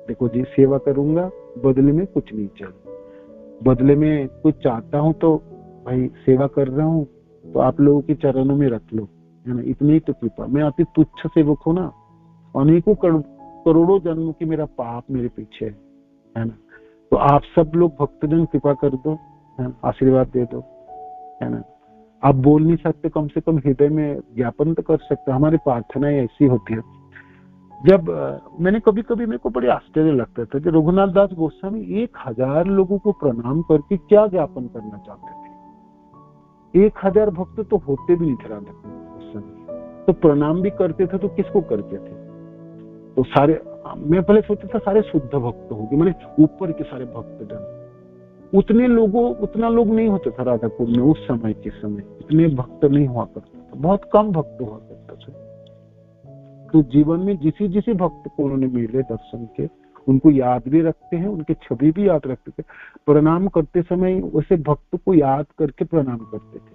देखो जी, सेवा करूंगा, बदले में कुछ नहीं चाहिए, बदले में कुछ चाहता हूं तो भाई सेवा कर रहा हूं तो आप लोगों के चरणों में रख लो, है ना, इतनी तो कृपा। मैं अति तुच्छ सेवक हूं ना, अनेकों करोड़ों जन्मों की मेरा पाप मेरे पीछे है ना। तो आप सब लोग भक्तजन कृपा कर दो, आशीर्वाद दे दो, है ना। आप बोल नहीं सकते, कम से कम हृदय में ज्ञापन तो कर सकते। हमारी प्रार्थनाएं ऐसी होती है। जब मैंने कभी कभी, मेरे को बड़े आश्चर्य लगता था कि रघुनाथ दास गोस्वामी 1000 लोगों को प्रणाम करके क्या ज्ञापन करना चाहते थे। 1000 भक्त तो होते भी नहीं थे राधा गोस्वामी, तो प्रणाम भी करते थे तो किसको करते थे, तो सारे, मैं पहले सोचता था सारे शुद्ध भक्त होंगे, मैंने ऊपर के सारे भक्त जन, उतना लोग नहीं होता था राधापुर में उस समय के समय, इतने भक्त नहीं हुआ करता था, बहुत कम भक्त हुआ करता था। तो जीवन में जिसी जिसी भक्त को उन्होंने मिले दर्शन के, उनको याद भी रखते हैं, उनके छवि भी याद रखते थे। प्रणाम करते समय उसे भक्त को याद करके प्रणाम करते थे।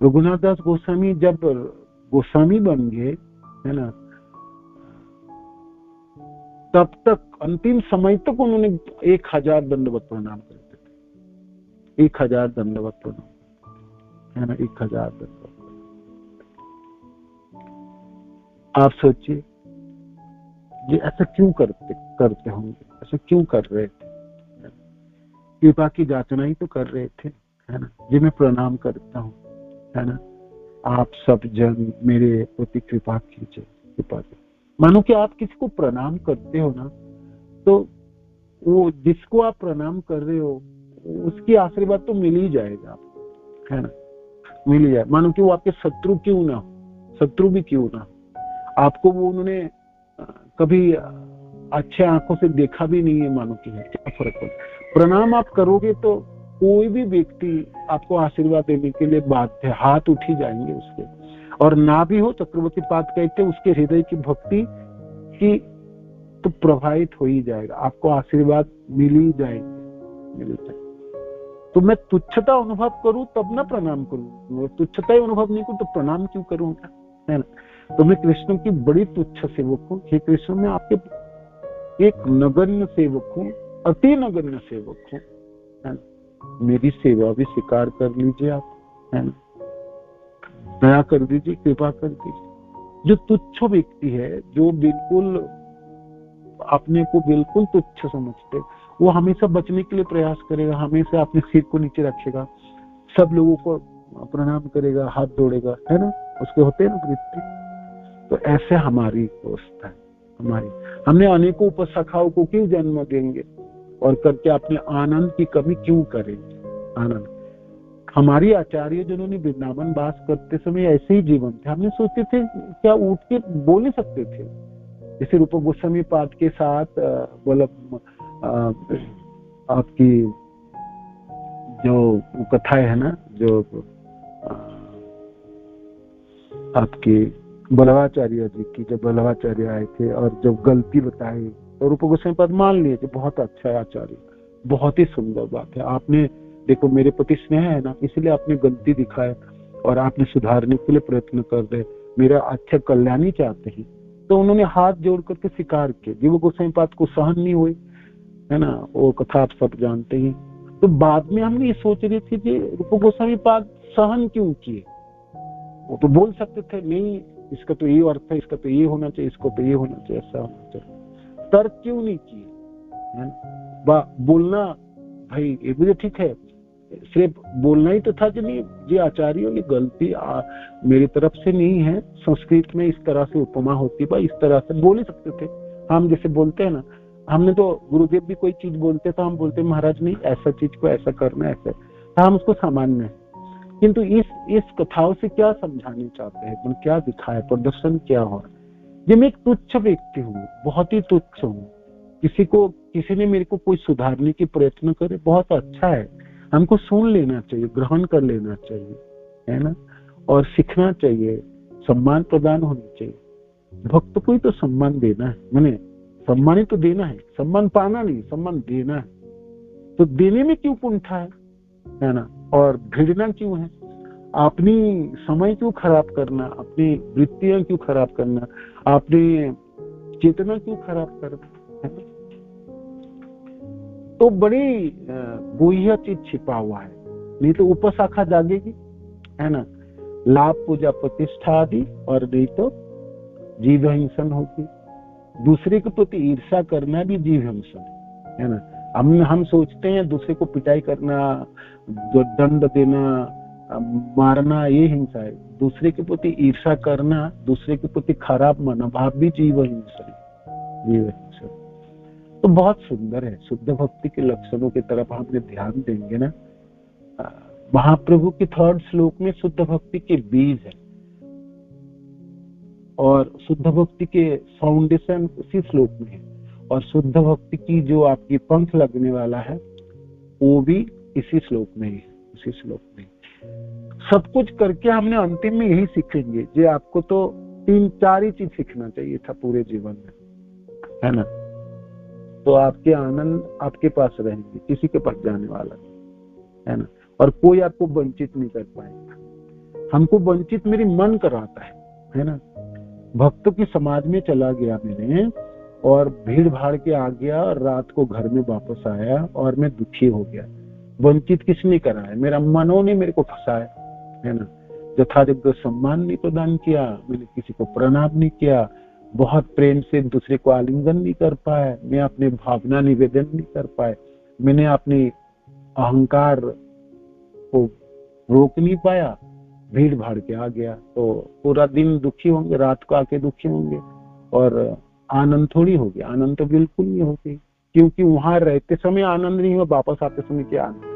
रघुनाथ दास गोस्वामी जब गोस्वामी बन गए, है ना, तब तक अंतिम समय तक उन्होंने 1000 दंडवत प्रणाम करते थे। 1000 दंडवत प्रणाम, है ना, 1000 दंडवत। आप सोचिए ये ऐसा क्यों करते होंगे, ऐसा क्यों कर रहे थे? कृपा की जाचना ही तो कर रहे थे, है ना, जी मैं प्रणाम करता हूँ, है ना, आप सब जन मेरे प्रति कृपा कीजिए, कृपा कीजिए। मानो कि आप किसी को प्रणाम करते हो ना, तो वो जिसको आप प्रणाम कर रहे हो उसकी आशीर्वाद तो मिल ही जाएगा आपको, है ना, मिल ही जाए। मानो कि वो आपके शत्रु क्यों ना हो, शत्रु भी क्यों ना हो, आपको वो उन्होंने कभी अच्छे आंखों से देखा भी नहीं है, मानो कि क्या फर्क पड़ता। प्रणाम आप करोगे तो कोई भी व्यक्ति आपको आशीर्वाद देने के लिए बाध्य, हाथ उठ ही जाएंगे उसके। और ना भी हो, चक्रवर्ती पाद कहते हैं उसके हृदय की भक्ति की तो प्रभावित हो ही जाएगा, आपको आशीर्वाद मिल ही जाएंगे। तो मैं तुच्छता अनुभव करूं तब ना प्रणाम करूं, तुच्छता ही अनुभव नहीं करूं तो प्रणाम क्यों करूंगा, है ना। तो मैं कृष्ण की बड़ी तुच्छ सेवक हूँ। हे कृष्ण, मैं आपके एक नगण्य सेवक हूँ, अति नगण्य सेवक हूँ, है ना। मेरी सेवा भी स्वीकार कर लीजिए आप, है ना, दया कर दीजिए, कृपा कर दीजिए। जो तुच्छ व्यक्ति है, जो बिल्कुल अपने को बिल्कुल तुच्छ समझते, वो हमेशा बचने के लिए प्रयास करेगा, हमेशा अपने सिर को नीचे रखेगा, सब लोगों को प्रणाम करेगा, हाथ जोड़ेगा, है ना, उसके होते हैं ना वृत्ति। तो ऐसे हमारी अवस्था है, हमारी। हमने अनेकों उपशाखाओं को क्यों जन्म देंगे और करके अपने आनंद की कमी क्यों करेंगे? आनंद हमारी आचार्य जिन्होंने वृंदावन वास करते समय ऐसे ही जीवन थे। हमने सोचते थे क्या उठ के बोल नहीं सकते थे, जैसे रूप गोस्वामी पाद के साथ आपकी जो कथाएं है ना, जो आपकी बल्लभाचार्य जी की, जब बल्लभाचार्य आए थे और जब गलती बताई तो रूप गोस्वामी पाद मान लिए कि बहुत अच्छा है आचार्य, बहुत ही सुंदर बात है, आपने देखो मेरे प्रति स्नेह है ना, इसलिए आपने गलती दिखाए और आपने सुधारने के लिए प्रयत्न कर रहे, मेरा अच्छा कल्याणी चाहते हैं। तो उन्होंने हाथ जोड़ करके स्वीकार किए। जीव गोस्वामी पाद को सहन नहीं हुई, है ना, वो कथा आप सब जानते हैं। तो बाद में हमने ये सोच रहे थे कि रूप गोस्वामी पाद सहन क्यों किए, वो तो बोल सकते थे नहीं इसका तो ये अर्थ है, इसका तो ये होना चाहिए, इसको तो ये होना चाहिए, ऐसा होना चाहिए। तर्क क्यों नहीं किए, है ना, बोलना भाई ये भी ठीक है, सिर्फ बोलना ही तो था कि नहीं जी आचार्यों ये गलती मेरी तरफ से नहीं है, संस्कृत में इस तरह से उपमा होती है, इस तरह से बोल ही सकते थे। हम जैसे बोलते हैं ना, हमने तो गुरुदेव भी कोई चीज बोलते तो हम बोलते महाराज नहीं ऐसा चीज को ऐसा करना, ऐसा हम उसको सामान्य है। किंतु इस कथाओं से क्या समझाने चाहते हैं, क्या दिखाया, प्रदर्शन क्या हो रहा है। जब मैं एक तुच्छ व्यक्ति हूँ, बहुत ही तुच्छ हूँ, किसी ने मेरे को कोई सुधारने की प्रयत्न करे, बहुत अच्छा है, हमको सुन लेना चाहिए, ग्रहण कर लेना चाहिए, है ना, और सीखना चाहिए, सम्मान प्रदान होनी चाहिए। भक्त को ही तो सम्मान देना है, मैंने सम्मान ही तो देना है, सम्मान पाना नहीं, सम्मान देना है। तो देने में क्यों कुंठा है ना, और घृणा क्यों है, अपनी समय क्यों खराब करना, अपनी वृत्तियां क्यों खराब करना, अपनी चेतना क्यों खराब करना, है ना। तो बड़ी गुह्य चीज छिपा हुआ है, नहीं तो उपशाखा जागेगी, है ना, लाभ पूजा प्रतिष्ठा आदि, और नहीं तो जीव हिंसन होगी। दूसरे के प्रति ईर्ष्या करना भी जीव हिंसन है ना। हम सोचते हैं दूसरे को पिटाई करना, दंड देना, मारना ये हिंसा है। दूसरे के प्रति ईर्ष्या करना, दूसरे के प्रति खराब मनोभाव भी जीव हिंसा है, जीव हिंसा। तो बहुत सुंदर है। शुद्ध भक्ति के लक्षणों की तरफ हमने ध्यान देंगे ना, महाप्रभु के 3rd श्लोक में शुद्ध भक्ति के बीज है, और शुद्ध भक्ति के फाउंडेशन उसी श्लोक में है, और शुद्ध भक्ति की जो आपकी पंख लगने वाला है वो भी इसी श्लोक में है, उसी श्लोक में। सब कुछ करके हमने अंतिम में यही सीखेंगे, जो आपको तो 3-4 ही चीज सीखना चाहिए था पूरे जीवन में, है ना। तो आपके आनंद आपके पास रहेंगे, किसी के पास जाने वाला नहीं, है ना। और कोई आपको वंचित नहीं कर पाएगा। हमको वंचित मेरी मन कराता है ना। भक्तों की समाज में चला गया मैंने, और भीड़ भाड़ के आ गया, और रात को घर में वापस आया और मैं दुखी हो गया। वंचित किसने करा है? मेरा मनों ने मेरे को फंसाया, है ना। यथायोग्य सम्मान नहीं प्रदान किया, मैंने किसी को प्रणाम नहीं किया, बहुत प्रेम से दूसरे को आलिंगन नहीं कर पाया, मैं अपने भावना निवेदन नहीं कर पाए, मैंने अपनी अहंकार को रोक नहीं पाया, भीड़ भाड़ के आ गया। तो पूरा दिन दुखी होंगे, रात को आके दुखी होंगे, और आनंद थोड़ी होगी। आनंद तो बिल्कुल नहीं होगी, क्योंकि वहां रहते समय आनंद नहीं हुआ, वापस आते समय क्या आनंद।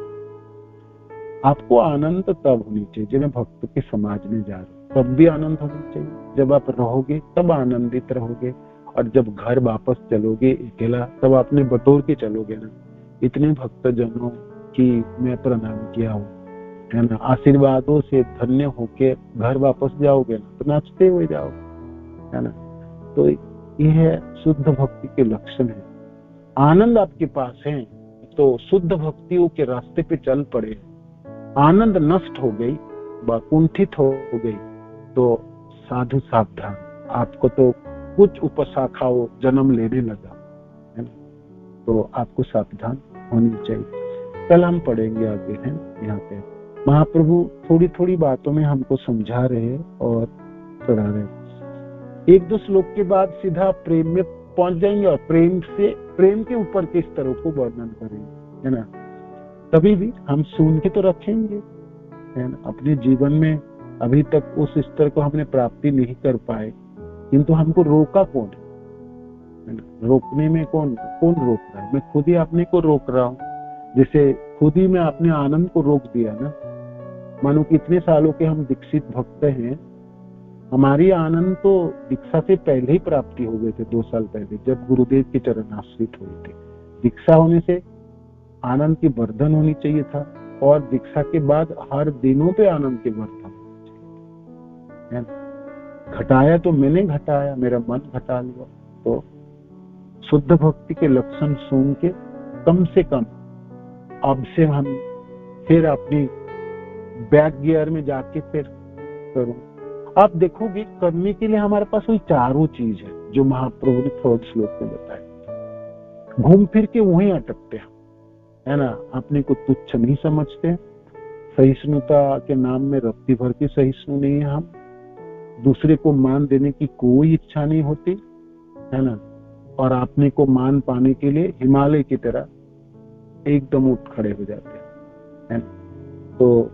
आपको आनंद तब होनी चाहिए जब मैं भक्त के समाज में जा रहा हूँ, तब भी आनंद होना चाहिए। जब आप रहोगे तब आनंदित रहोगे, और जब घर वापस चलोगे अकेला, तब आपने बटोर के चलोगे ना। इतने भक्तजनों की मैं प्रणाम किया हूँ, है ना। आशीर्वादों से धन्य होके घर वापस जाओगे ना, तो नाचते हुए जाओगे, है ना। तो यह शुद्ध भक्ति के लक्षण है। आनंद आपके पास है तो शुद्ध भक्तियों के रास्ते पे चल पड़े। आनंद नष्ट हो गई, कुंठित हो गई, तो साधु सावधान, आपको तो कुछ उपशाखाओं जन्म लेने लगा, है ना। तो आपको सावधान होनी चाहिए। कल हम पढ़ेंगे आगे, हैं यहाँ पे महाप्रभु थोड़ी थोड़ी बातों में हमको समझा रहे और पढ़ा रहे। 1-2 श्लोक के बाद सीधा प्रेम में पहुंच जाएंगे, और प्रेम के ऊपर के स्तरों को वर्णन करेंगे, है ना। तभी भी हम सुन के तो रखेंगे, है ना। अपने जीवन में अभी तक उस स्तर को हमने प्राप्ति नहीं कर पाए, किंतु हमको रोका कौन है ना। रोकने में कौन रोक रहा है? मैं खुद ही अपने को रोक रहा हूँ। जैसे खुद ही मैं अपने आनंद को रोक दिया ना। मानो कितने सालों के हम दीक्षित भक्त हैं, हमारी आनंद तो दीक्षा से पहले ही प्राप्ति हो गए थे, 2 साल पहले, जब गुरुदेव के चरण आश्रित हुए थे। दीक्षा होने से आनंद की वर्धन होनी चाहिए था, और दीक्षा के बाद हर दिनों पे आनंद की वर्धन है ना। घटाया तो मैंने घटाया, मेरा मन घटा लिया। तो शुद्ध भक्ति के लक्षण सुन के कम से कम अब से हम फिर अपनी बैक गियर में जाके फिर करूं। आप देखोगे करने के लिए हमारे पास वही चारों चीज है जो महाप्रभु ने 3rd श्लोक में बताया। घूम फिर के वहीं अटकते हैं, है ना। अपने को तुच्छ नहीं समझते, सहिष्णुता के नाम में रत्ती भर की सहिष्णु नहीं है हम, दूसरे को मान देने की कोई इच्छा नहीं होती, है ना। और अपने को मान पाने के लिए हिमालय की तरह एकदम उठ खड़े हो जाते हैं, है ना। तो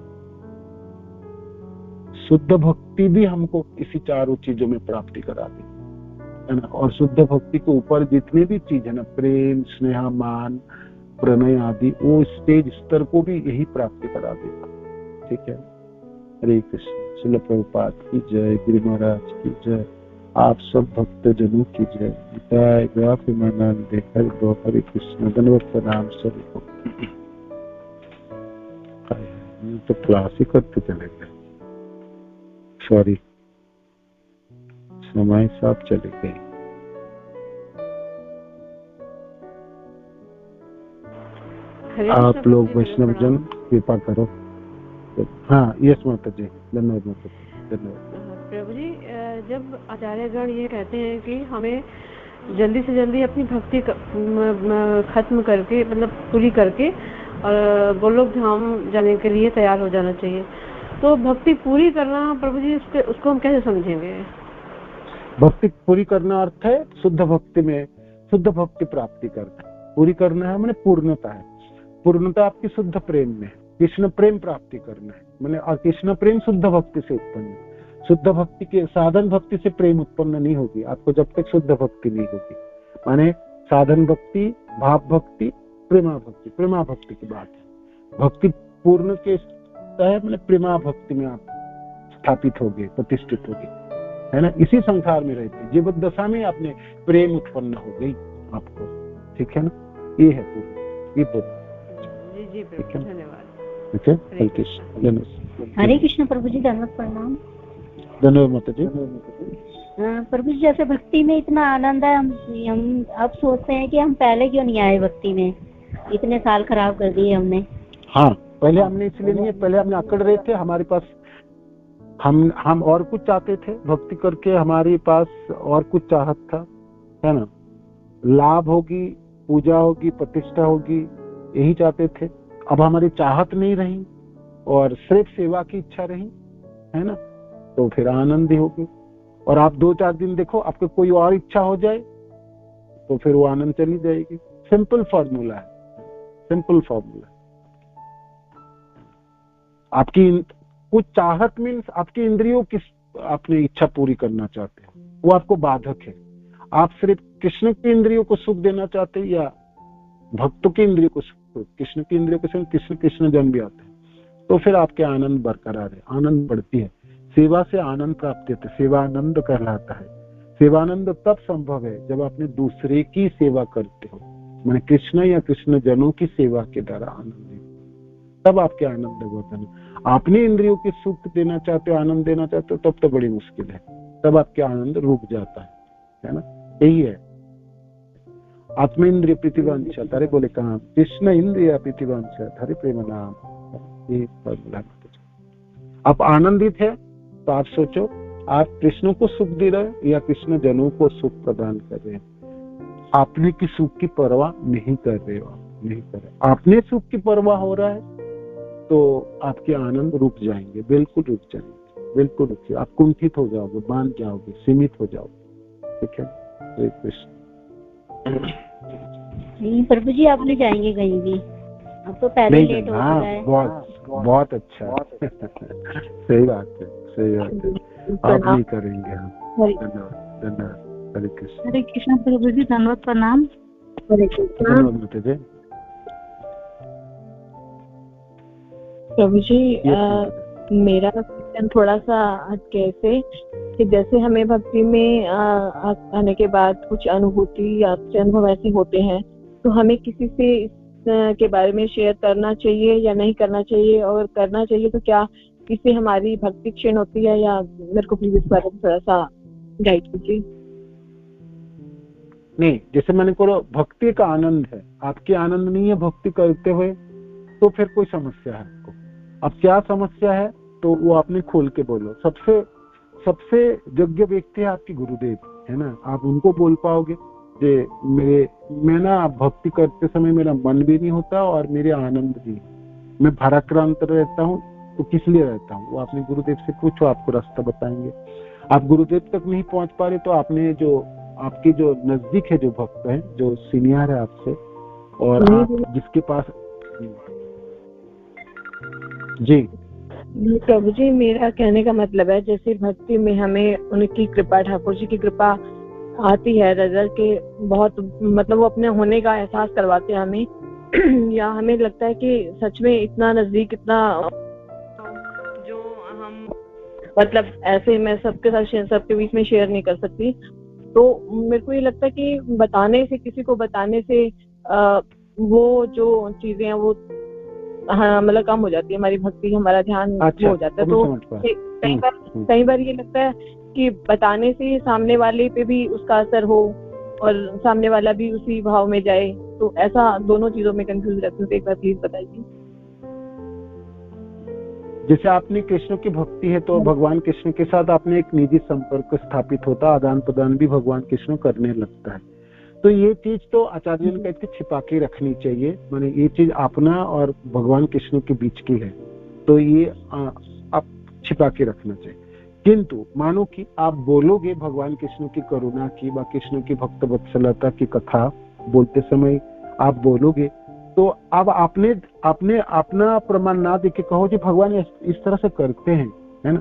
शुद्ध भक्ति भी हमको इसी चारों चीजों में प्राप्ति कराती है ना। और शुद्ध भक्ति के ऊपर जितने भी चीज है ना, प्रेम, स्नेह, मान, प्रणय आदि, वो स्टेज स्तर को भी यही प्राप्ति करा देगा। ठीक है। हरे कृष्ण। श्रील प्रभुपाद की जय, गुरु महाराज की जय, आप सब भक्त जनों की जय। निताय गौर प्रेमानंद हरे कृष्ण। धन्यवाद प्रणाम सभी। तो क्लास ही करते चले गए, सॉरी, समय साहब चले गए। आप लोग वैष्णव जन कृपा करो। हाँ, यस माता जी, धन्यवाद माता जी, धन्यवाद। प्रभु जी, जब आचार्यगण ये कहते हैं कि हमें जल्दी से जल्दी अपनी भक्ति खत्म करके, मतलब पूरी करके, और गोलोक धाम जाने के लिए तैयार हो जाना चाहिए, तो भक्ति पूरी करना प्रभु जी, उसको हम कैसे समझेंगे? भक्ति पूरी करना अर्थ है शुद्ध भक्ति में शुद्ध भक्ति प्राप्ति करना। पूरी करना है मैंने पूर्णता है। पूर्णता आपकी शुद्ध प्रेम में, कृष्ण प्रेम प्राप्ति करना है मैंने। और कृष्ण प्रेम शुद्ध भक्ति से उत्पन्न है। शुद्ध भक्ति के साधन भक्ति से प्रेम उत्पन्न नहीं होगी आपको जब तक शुद्ध भक्ति नहीं होगी। माने साधन भक्ति, भाव भक्ति, प्रेमा भक्ति की बात है। भक्ति पूर्ण के मैंने प्रेमा भक्ति में आप स्थापित हो गए, प्रतिष्ठित हो गए, है ना। इसी संसार में रहते जीवन दशा में आपने प्रेम उत्पन्न हो गई आपको, ठीक है ना। ये है पूर्ण, ये पूर्ण। जी प्रभु, धन्यवाद। ठीक है, हरे कृष्ण। हरे कृष्ण प्रभु जी, धन्यवाद प्रणाम। धन्यवाद माता जी। प्रभु जी, जैसे भक्ति में इतना आनंद है, हम अब सोचते हैं कि हम पहले क्यों नहीं आए भक्ति में, इतने साल खराब कर दिए हमने। हाँ, पहले हमने इसलिए नहीं, पहले हमने अकड़ रहे थे, हमारे पास हम और कुछ चाहते थे, भक्ति करके हमारे पास और कुछ चाहत था, है ना, लाभ होगी, पूजा होगी, प्रतिष्ठा होगी, यही चाहते थे। अब हमारी चाहत नहीं रही और सिर्फ सेवा की इच्छा रही, है ना, तो फिर आनंद ही होगी। और आप 2-4 दिन देखो, आपको कोई और इच्छा हो जाए तो फिर वो आनंद चली जाएगी। सिंपल फॉर्मूला है, सिंपल फॉर्मूला। आपकी कुछ चाहत मीन्स आपकी इंद्रियों की अपनी इच्छा पूरी करना चाहते हैं, वो आपको बाधक है। आप सिर्फ कृष्ण की इंद्रियों को सुख देना चाहते हैं या भक्तों की इंद्रियों को सुख? कृष्ण की इंद्रियों को सुख, कृष्ण जन भी आते हैं, तो फिर आपके आनंद बरकरार है, आनंद बढ़ती है। सेवा से आनंद प्राप्त होता है, सेवानंद कहलाता है। सेवानंद तब संभव है जब आपने दूसरे की सेवा करते हो, माने कृष्ण या कृष्ण जनों की सेवा के द्वारा आनंद, तब आपके आनंद वर्धन। आपने इंद्रियों की सुख देना चाहते हो, आनंद देना चाहते हो, तब तो बड़ी मुश्किल है, तब आपके आनंद रुक जाता है ना। यही है आत्म इंद्रिय प्रीतिवांछा, तारे बोले कहा कृष्ण इंद्रिय प्रीतिवांछा हरि प्रेम नाम, ये फॉर्मूला। आप आनंदित है तो आप सोचो, आप कृष्ण को सुख दे रहे हैं या कृष्ण जनों को सुख प्रदान कर रहे हैं। आपने की सुख की परवाह नहीं कर रहे हो, नहीं कर रहे। आपने सुख की परवाह हो रहा है तो आपके आनंद रुक जाएंगे, बिल्कुल रुक जाएंगे, बिल्कुल रुक जाएंगे। आप कुंठित हो जाओगे, बांध जाओगे, सीमित हो जाओगे। ठीक है, हरे कृष्ण। प्रभु जी, आप नहीं जाएंगे कहीं भी? अब तो पहले लेट हो गया है। बहुत अच्छा सही बात है, सही बात है। आप नहीं करेंगे हम। धन्यवाद, धन्यवाद। हरे कृष्ण। हरे कृष्ण प्रभु जी, धन्यवाद, प्रणाम। हरे कृष्ण। धन्यवाद प्रभु जी, मेरा क्वेश्चन थोड़ा सा हटके से, कि जैसे हमें भक्ति में आने के बाद कुछ अनुभूति या अनुभव ऐसे होते हैं, तो हमें किसी से के बारे में शेयर करना चाहिए या नहीं करना चाहिए, और करना चाहिए तो क्या इससे हमारी भक्ति क्षीण होती है, या मेरे को प्लीज इस बारे में थोड़ा सा गाइड कीजिए। नहीं, जैसे मैंने कहा भक्ति का आनंद है, आपकी आनंद नहीं है भक्ति करते हुए, तो फिर कोई समस्या है आपको। अब क्या समस्या है तो वो आपने खोल के बोलो। सबसे योग्य व्यक्ति है आपकी गुरुदेव, है ना, आप उनको बोल पाओगे जे मैं ना भक्ति करते समय मेरा मन भी नहीं होता और मेरे आनंद भी, मैं भाराक्रांत रहता हूँ, तो किस लिए रहता हूँ, वो आपने गुरुदेव से पूछो, आपको रास्ता बताएंगे। आप गुरुदेव तक नहीं पहुंच पा रहे तो आपने जो आपके जो नजदीक है, जो भक्त है, जो सीनियर है आपसे, और आप जिसके पास जी। प्रभु जी, मेरा कहने का मतलब है, जैसे भक्ति में हमें उनकी कृपा, ठाकुर जी की कृपा आती है, रिजल्ट के बहुत, मतलब वो अपने होने का एहसास करवाते हैं हमें या हमें लगता है कि सच में इतना नजदीक, इतना जो हम मतलब ऐसे मैं सबके साथ सबके बीच में शेयर नहीं कर सकती। तो मेरे को ये लगता है कि बताने से, किसी को बताने से वो जो चीजें हैं वो हाँ मतलब कम हो जाती है, हमारी भक्ति, हमारा ध्यान अच्छा, हो जाता है। तो कई बार ये लगता है कि बताने से सामने वाले पे भी उसका असर हो और सामने वाला भी उसी भाव में जाए, तो ऐसा दोनों चीजों में कंफ्यूज रहती हूँ, तो एक बार प्लीज बताइए। जैसे आपने कृष्ण की भक्ति है तो भगवान कृष्ण के साथ आपने एक निजी संपर्क स्थापित होता, आदान प्रदान भी भगवान कृष्ण करने लगता है। तो ये चीज तो आचार्य ने कहते छिपा के रखनी चाहिए, माने ये चीज अपना और भगवान कृष्ण के बीच की है, तो ये आप छिपा के रखना चाहिए। किंतु मानो कि आप बोलोगे भगवान कृष्ण की करुणा की व कृष्ण की भक्त वत्सलता की कथा बोलते समय आप बोलोगे, तो अब आपने अपना प्रमाण ना देके कहो जी भगवान इस तरह से करते हैं, है ना,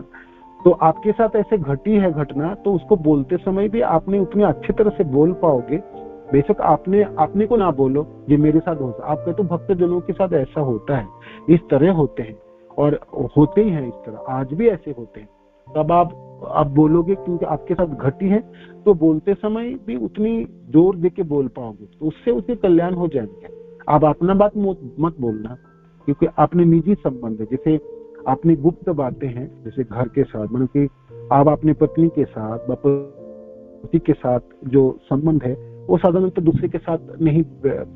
तो आपके साथ ऐसे घटी है घटना, तो उसको बोलते समय भी आपने उतनी अच्छी तरह से बोल पाओगे। बेशक आपने को ना बोलो ये मेरे साथ होता, आप कहते तो भक्त जनों के साथ ऐसा होता है, इस तरह होते हैं और होते ही हैं, इस तरह आज भी ऐसे होते हैं। तब आप बोलोगे क्योंकि आपके साथ घटी है, तो बोलते समय भी उतनी जोर देके बोल पाओगे, तो उससे उसके कल्याण हो जाएंगे। आप अपना बात मत बोलना, क्योंकि आपने निजी संबंध है। जैसे आपने गुप्त बातें हैं, जैसे घर के साथ, मतलब कि आप अपनी पत्नी के साथ उसी के साथ जो संबंध है वो साधारणतः दूसरे के साथ नहीं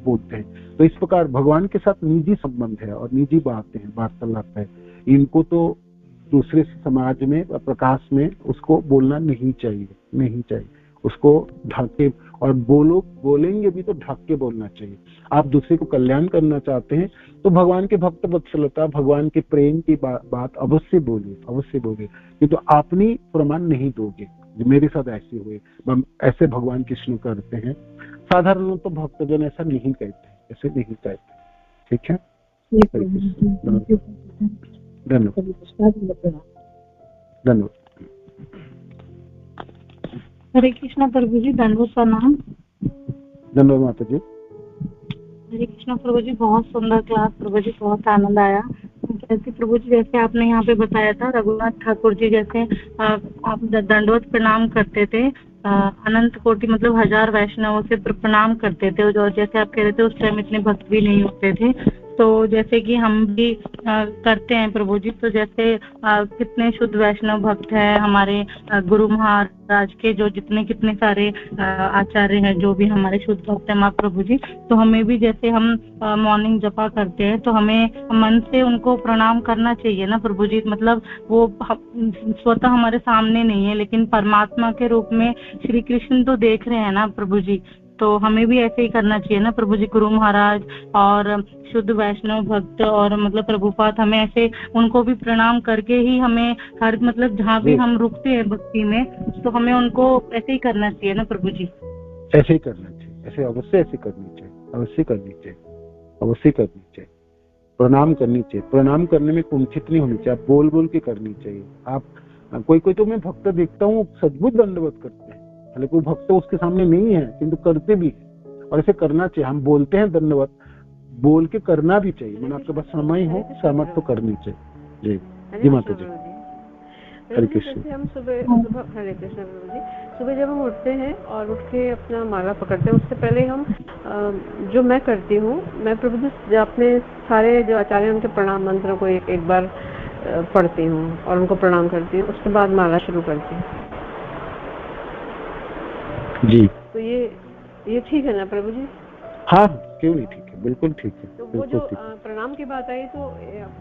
बोलते हैं। तो इस प्रकार भगवान के साथ निजी संबंध है और निजी बातें हैं, वार्तालाप है, इनको तो दूसरे समाज में प्रकाश में उसको बोलना नहीं चाहिए, उसको ढक के, और बोलेंगे भी तो ढक के बोलना चाहिए। आप दूसरे को कल्याण करना चाहते हैं तो भगवान के भक्त वत्सलता, भगवान के प्रेम की बात अवश्य बोलिए, किंतु अपनी प्रमाण नहीं दोगे। मेरे साथ ऐसे हुए, ऐसे भगवान कृष्ण करते हैं। साधारण तो भक्तजन ऐसा नहीं कहते, ठीक है। धन्यवाद। हरे कृष्णा प्रभु जी, दंडवत प्रणाम। धन्यवाद माता जी। हरे कृष्णा प्रभु जी, बहुत सुंदर क्लास प्रभु जी, बहुत आनंद आया। जैसे प्रभु जी, जैसे आपने यहाँ पे बताया था रघुनाथ ठाकुर जी, जैसे आप दंडवत प्रणाम करते थे, अनंत कोटि मतलब 1000 वैष्णवों से प्रणाम करते थे, और जैसे आप कह रहे थे उस टाइम इतने भक्त भी नहीं होते थे। तो जैसे कि हम भी करते हैं प्रभु जी, तो जैसे कितने शुद्ध वैष्णव भक्त हैं हमारे गुरु महाराज के, जो कितने सारे आचार्य हैं, जो भी हमारे शुद्ध भक्त हैं माँ प्रभु जी, तो हमें भी जैसे हम मॉर्निंग जपा करते हैं तो हमें मन से उनको प्रणाम करना चाहिए ना प्रभु जी। मतलब वो स्वतः हमारे सामने नहीं है, लेकिन परमात्मा के रूप में श्री कृष्ण तो देख रहे हैं ना प्रभु जी, तो हमें भी ऐसे ही करना चाहिए ना प्रभु जी। गुरु महाराज और शुद्ध वैष्णव भक्त और मतलब प्रभुपाद, हमें ऐसे उनको भी प्रणाम करके ही हमें हर मतलब जहाँ भी हम रुकते हैं भक्ति में, तो हमें उनको ऐसे ही करना चाहिए ना प्रभु जी। ऐसे ही करना चाहिए, ऐसे अवश्य करनी चाहिए, प्रणाम करनी चाहिए। प्रणाम करने में कुंठित नहीं होनी चाहिए, आप बोल बोल के करनी चाहिए। आप कोई तो मैं भक्त देखता हूँ सचमुच दंडवत करते हैं, हालांकि वो भक्त उसके सामने नहीं है किंतु करते भी है, और ऐसे करना चाहिए। हम बोलते हैं दंडवत, बोल के करना भी चाहिए। मैंने आपके पास समय हो सहमत तो करनी चाहिए। जी माता जी। हरे कृष्ण। हम सुबह हरे कृष्ण प्रभु जी, सुबह जब हम उठते हैं और उठ के अपना माला पकड़ते हैं, उससे पहले हम जो मैं करती हूँ, मैं प्रभु जी अपने सारे जो आचार्य उनके प्रणाम मंत्रों को एक बार पढ़ती हूँ और उनको प्रणाम करती हूँ, उसके बाद माला शुरू करती हूँ। जी, तो ये ठीक है ना प्रभु जी? हाँ, क्यों नहीं ठीक है, बिल्कुल ठीक है। तो वो जो प्रणाम की बात आई, तो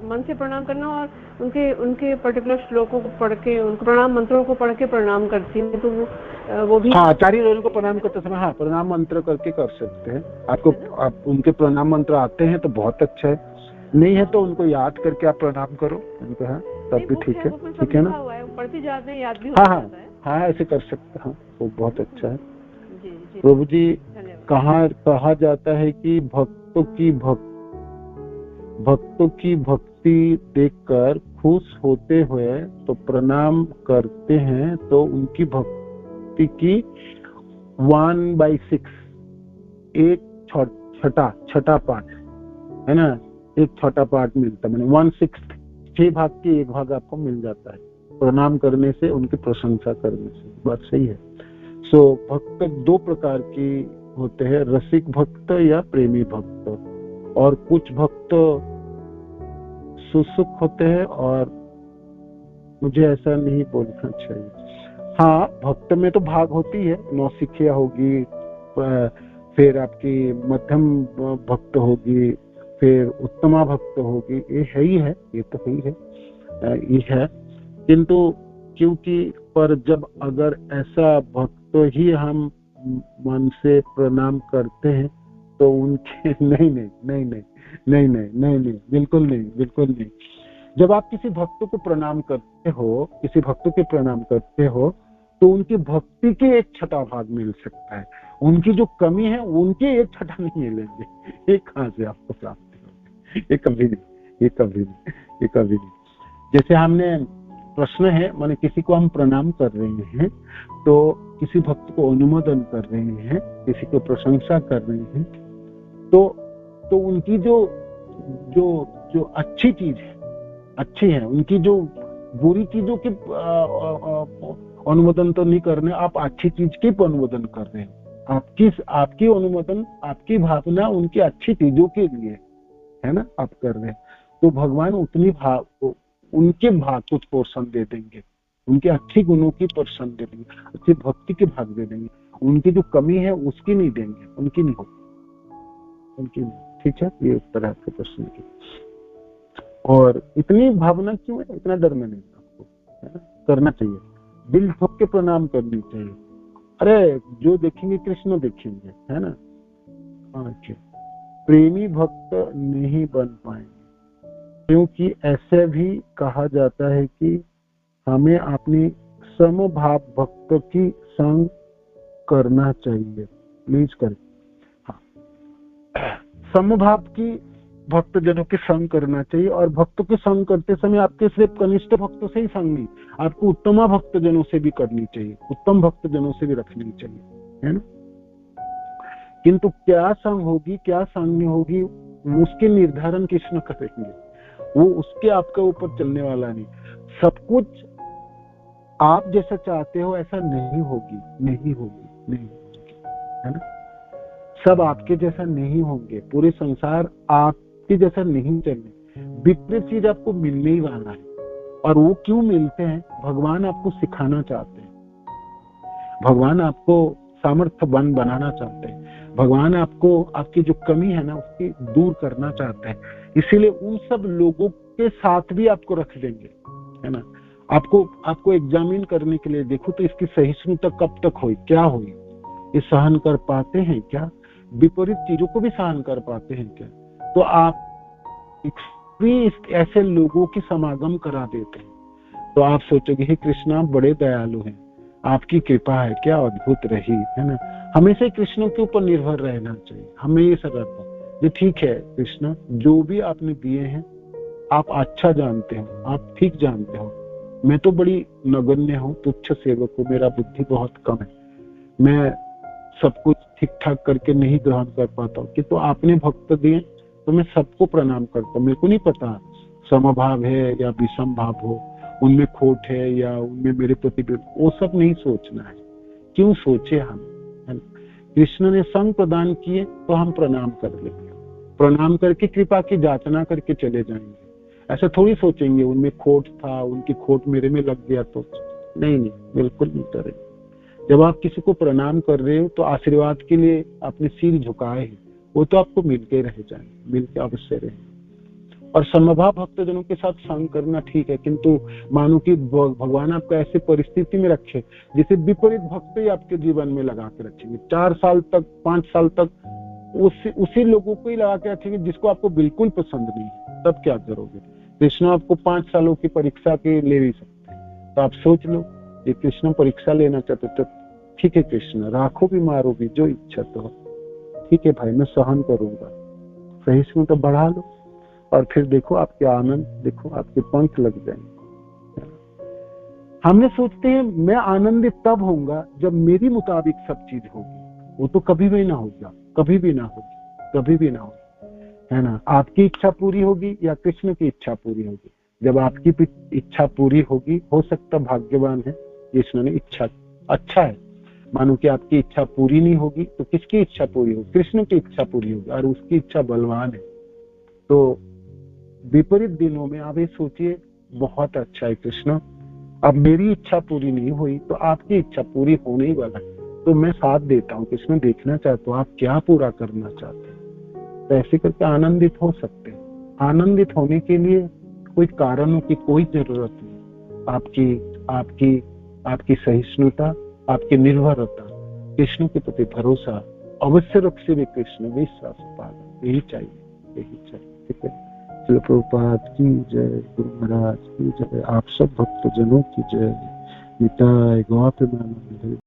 मन से प्रणाम करना और उनके पर्टिकुलर श्लोकों को पढ़ के, उनको प्रणाम मंत्रों को पढ़ के प्रणाम करती है, तो वो भी। हाँ, आचार्य को प्रणाम करते समय हाँ प्रणाम मंत्र करके कर सकते हैं। आप उनके प्रणाम मंत्र आते हैं तो बहुत अच्छा है, नहीं है तो उनको याद करके आप प्रणाम करो उनको, है तब भी ठीक है ना। पढ़ते जाते हैं, याद भी हो जाता है। हाँ, ऐसे कर सकते हैं, वो बहुत अच्छा है। प्रभु जी, कहा जाता है कि भक्तों की भक्ति देखकर खुश होते हुए तो प्रणाम करते हैं, तो उनकी भक्ति की 1/6 एक छठा पार्ट है ना, एक छोटा पार्ट मिलता है, मैंने 1/6 6 भाग की 1 भाग आपको मिल जाता है प्रणाम करने से, उनकी प्रशंसा करने से। बात सही है। सो भक्त 2 प्रकार की होते हैं, रसिक भक्त या प्रेमी भक्त। और कुछ भक्त सुसुख होते हैं, और मुझे ऐसा नहीं बोलना चाहिए। हाँ, भक्त में तो भाग होती है, नौसिखिया होगी, फिर आपकी मध्यम भक्त होगी, फिर उत्तमा भक्त होगी, ये है ही है, ये तो है ही है। किंतु क्योंकि पर जब अगर ऐसा भक्त ही हम मन से प्रणाम करते हैं तो उनके नहीं, बिल्कुल नहीं। जब आप किसी भक्त को प्रणाम करते हो, तो उनकी भक्ति के 1/6 भाग मिल सकता है। उनकी जो कमी है उनके 1/6 नहीं मिलेंगे, ये कहाँ से आपको प्राप्त होगी? ये कभी नहीं। जैसे हमने प्रश्न है, माने किसी को हम प्रणाम कर रहे हैं, तो किसी भक्त को अनुमोदन कर रहे हैं, किसी को प्रशंसा कर रहे हैं, तो उनकी जो अच्छी चीज है, अच्छी है, उनकी जो बुरी चीजों की अनुमोदन तो नहीं कर रहे, आप अच्छी चीज की अनुमोदन कर रहे हैं। आपकी अनुमोदन, आपकी भावना उनकी अच्छी चीजों के लिए है ना, आप कर रहे हैं, तो भगवान उनके भाग को पोषण दे देंगे। उनके अच्छे गुणों की परसन दे देंगे, अच्छी भक्ति के भाग दे देंगे। उनकी जो कमी है उसकी नहीं देंगे, उनकी नहीं होगी, उनकी नहीं। ठीक है, ये उत्तर है आपके प्रश्न की। और इतनी भावना क्यों है, इतना डर में नहीं आपको, है ना? करना चाहिए, दिल ठोक के प्रणाम करनी चाहिए। अरे जो देखेंगे कृष्ण देखेंगे, है ना? अच्छा, प्रेमी भक्त नहीं बन पाएंगे, क्योंकि ऐसे भी कहा जाता है कि हमें अपनी समभाव भक्त की संग करना चाहिए। प्लीज करें, हाँ, समभाव की भक्तजनों के संग करना चाहिए। और भक्तों के संग करते समय आपके सिर्फ कनिष्ठ भक्तों से ही संग नहीं, आपको उत्तम भक्तजनों से भी करनी चाहिए, उत्तम भक्तजनों से भी रखनी चाहिए, है ना? किंतु क्या संग होगी, क्या संग नहीं होगी, उसके निर्धारण कृष्ण करेंगे, वो उसके आपके ऊपर चलने वाला नहीं। सब कुछ आप जैसा चाहते हो ऐसा नहीं होगी, नहीं होगी, नहीं होगी, है ना? सब आपके जैसा नहीं होंगे, पूरे संसार आपके जैसा नहीं चलने, विपरीत चीज आपको मिलने ही वाला है। और वो क्यों मिलते हैं? भगवान आपको सिखाना चाहते हैं, भगवान आपको सामर्थ्यवान बनाना चाहते हैं, भगवान आपको आपकी जो कमी है ना उसकी दूर करना चाहते हैं। इसीलिए उन सब लोगों के साथ भी आपको रख देंगे, है ना? आपको एग्जामिन करने के लिए, देखो तो इसकी सहिष्णुता कब तक हुई, क्या हुई, ये सहन कर पाते हैं क्या, विपरीत चीजों को भी सहन कर पाते हैं क्या? तो आप भी ऐसे लोगों की समागम करा देते हैं। तो आप सोचोगे हे कृष्ण आप बड़े दयालु हैं, आपकी कृपा है क्या अद्भुत रही, है ना? हमेशा कृष्ण के ऊपर निर्भर रहना चाहिए, हमें ये सब रहता है ये ठीक है कृष्ण, जो भी आपने दिए हैं आप अच्छा जानते हो, आप ठीक जानते हो, मैं तो बड़ी नगण्य हूँ, तुच्छ सेवक हूँ, मेरा बुद्धि बहुत कम है, मैं सब कुछ ठीक ठाक करके नहीं ग्रहण कर पाता हूँ, कि तो आपने भक्त दिए तो मैं सबको प्रणाम करता हूँ। मेरे को नहीं पता समभाव है या विषम भाव हो, उनमें खोट है या उनमें मेरे प्रति, वो सब नहीं सोचना है। क्यों सोचे हम, है ना? कृष्ण ने संग प्रदान किए तो हम प्रणाम कर लेंगे, प्रणाम करके कृपा की जाचना करके चले जाएंगे। ऐसा थोड़ी सोचेंगे उनमें खोट था, उनकी खोट मेरे में लग गया तो नहीं, बिल्कुल नहीं करेंगे। जब आप किसी को प्रणाम कर रहे हो तो आशीर्वाद के लिए अपने सिर झुकाए हैं, वो तो आपको मिलके रह जाएंगे, मिलके अवश्य रहेंगे। और समभाव भक्तजनों के साथ संग करना ठीक है, किंतु मानो कि भगवान आपको ऐसी परिस्थिति में रखे जिसे विपरीत भक्त ही आपके जीवन में लगा के रखेंगे, 4 साल तक 5 साल तक उसी लोगों को ही लगा के रखेंगे जिसको आपको बिल्कुल पसंद नहीं है। तब क्या करोगे? कृष्ण आपको 5 सालों की परीक्षा के ले भी सकते हैं। तो आप सोच लो, ये कृष्ण परीक्षा लेना चाहते तो ठीक है कृष्ण, राखो भी मारो भी, जो इच्छा तो ठीक है भाई, मैं सहन करूंगा, सहिष्णु तो बढ़ा लो। और फिर देखो आपके आनंद, देखो आपके पंख लग जाएंगे। हमने सोचते हैं मैं आनंदित तब होऊंगा जब मेरी मुताबिक सब चीज होगी, वो तो कभी भी ना होगा, कभी भी ना होगी, कभी भी ना होगी, है ना? आपकी इच्छा पूरी होगी या कृष्ण की इच्छा पूरी होगी? जब आपकी इच्छा पूरी होगी, हो सकता भाग्यवान है कृष्ण ने इच्छा, अच्छा है। मानो कि आपकी इच्छा पूरी नहीं होगी तो किसकी इच्छा पूरी होगी? कृष्ण की इच्छा पूरी होगी, और उसकी इच्छा बलवान है। तो विपरीत दिनों में आप ये सोचिए, बहुत अच्छा है कृष्ण, अब मेरी इच्छा पूरी नहीं हुई तो आपकी इच्छा पूरी होने ही वाला है, तो मैं साथ देता हूँ कृष्ण, देखना चाहता हूँ आप क्या पूरा करना चाहते हैं। तो ऐसे करके आनंदित हो सकते हैं। आनंदित होने के लिए कोई कारणों की कोई जरूरत नहीं, आपकी सहिष्णुता, आपकी निर्भरता, कृष्ण के प्रति भरोसा अवश्य रखे हुए कृष्ण विश्वास पालन, यही चाहिए, यही चाहिए। ठीक है, श्रील प्रभुपाद की जय, गुरु महाराज की जय, आप सब भक्तजनों की जय, निताय गौर प्रेमानंद।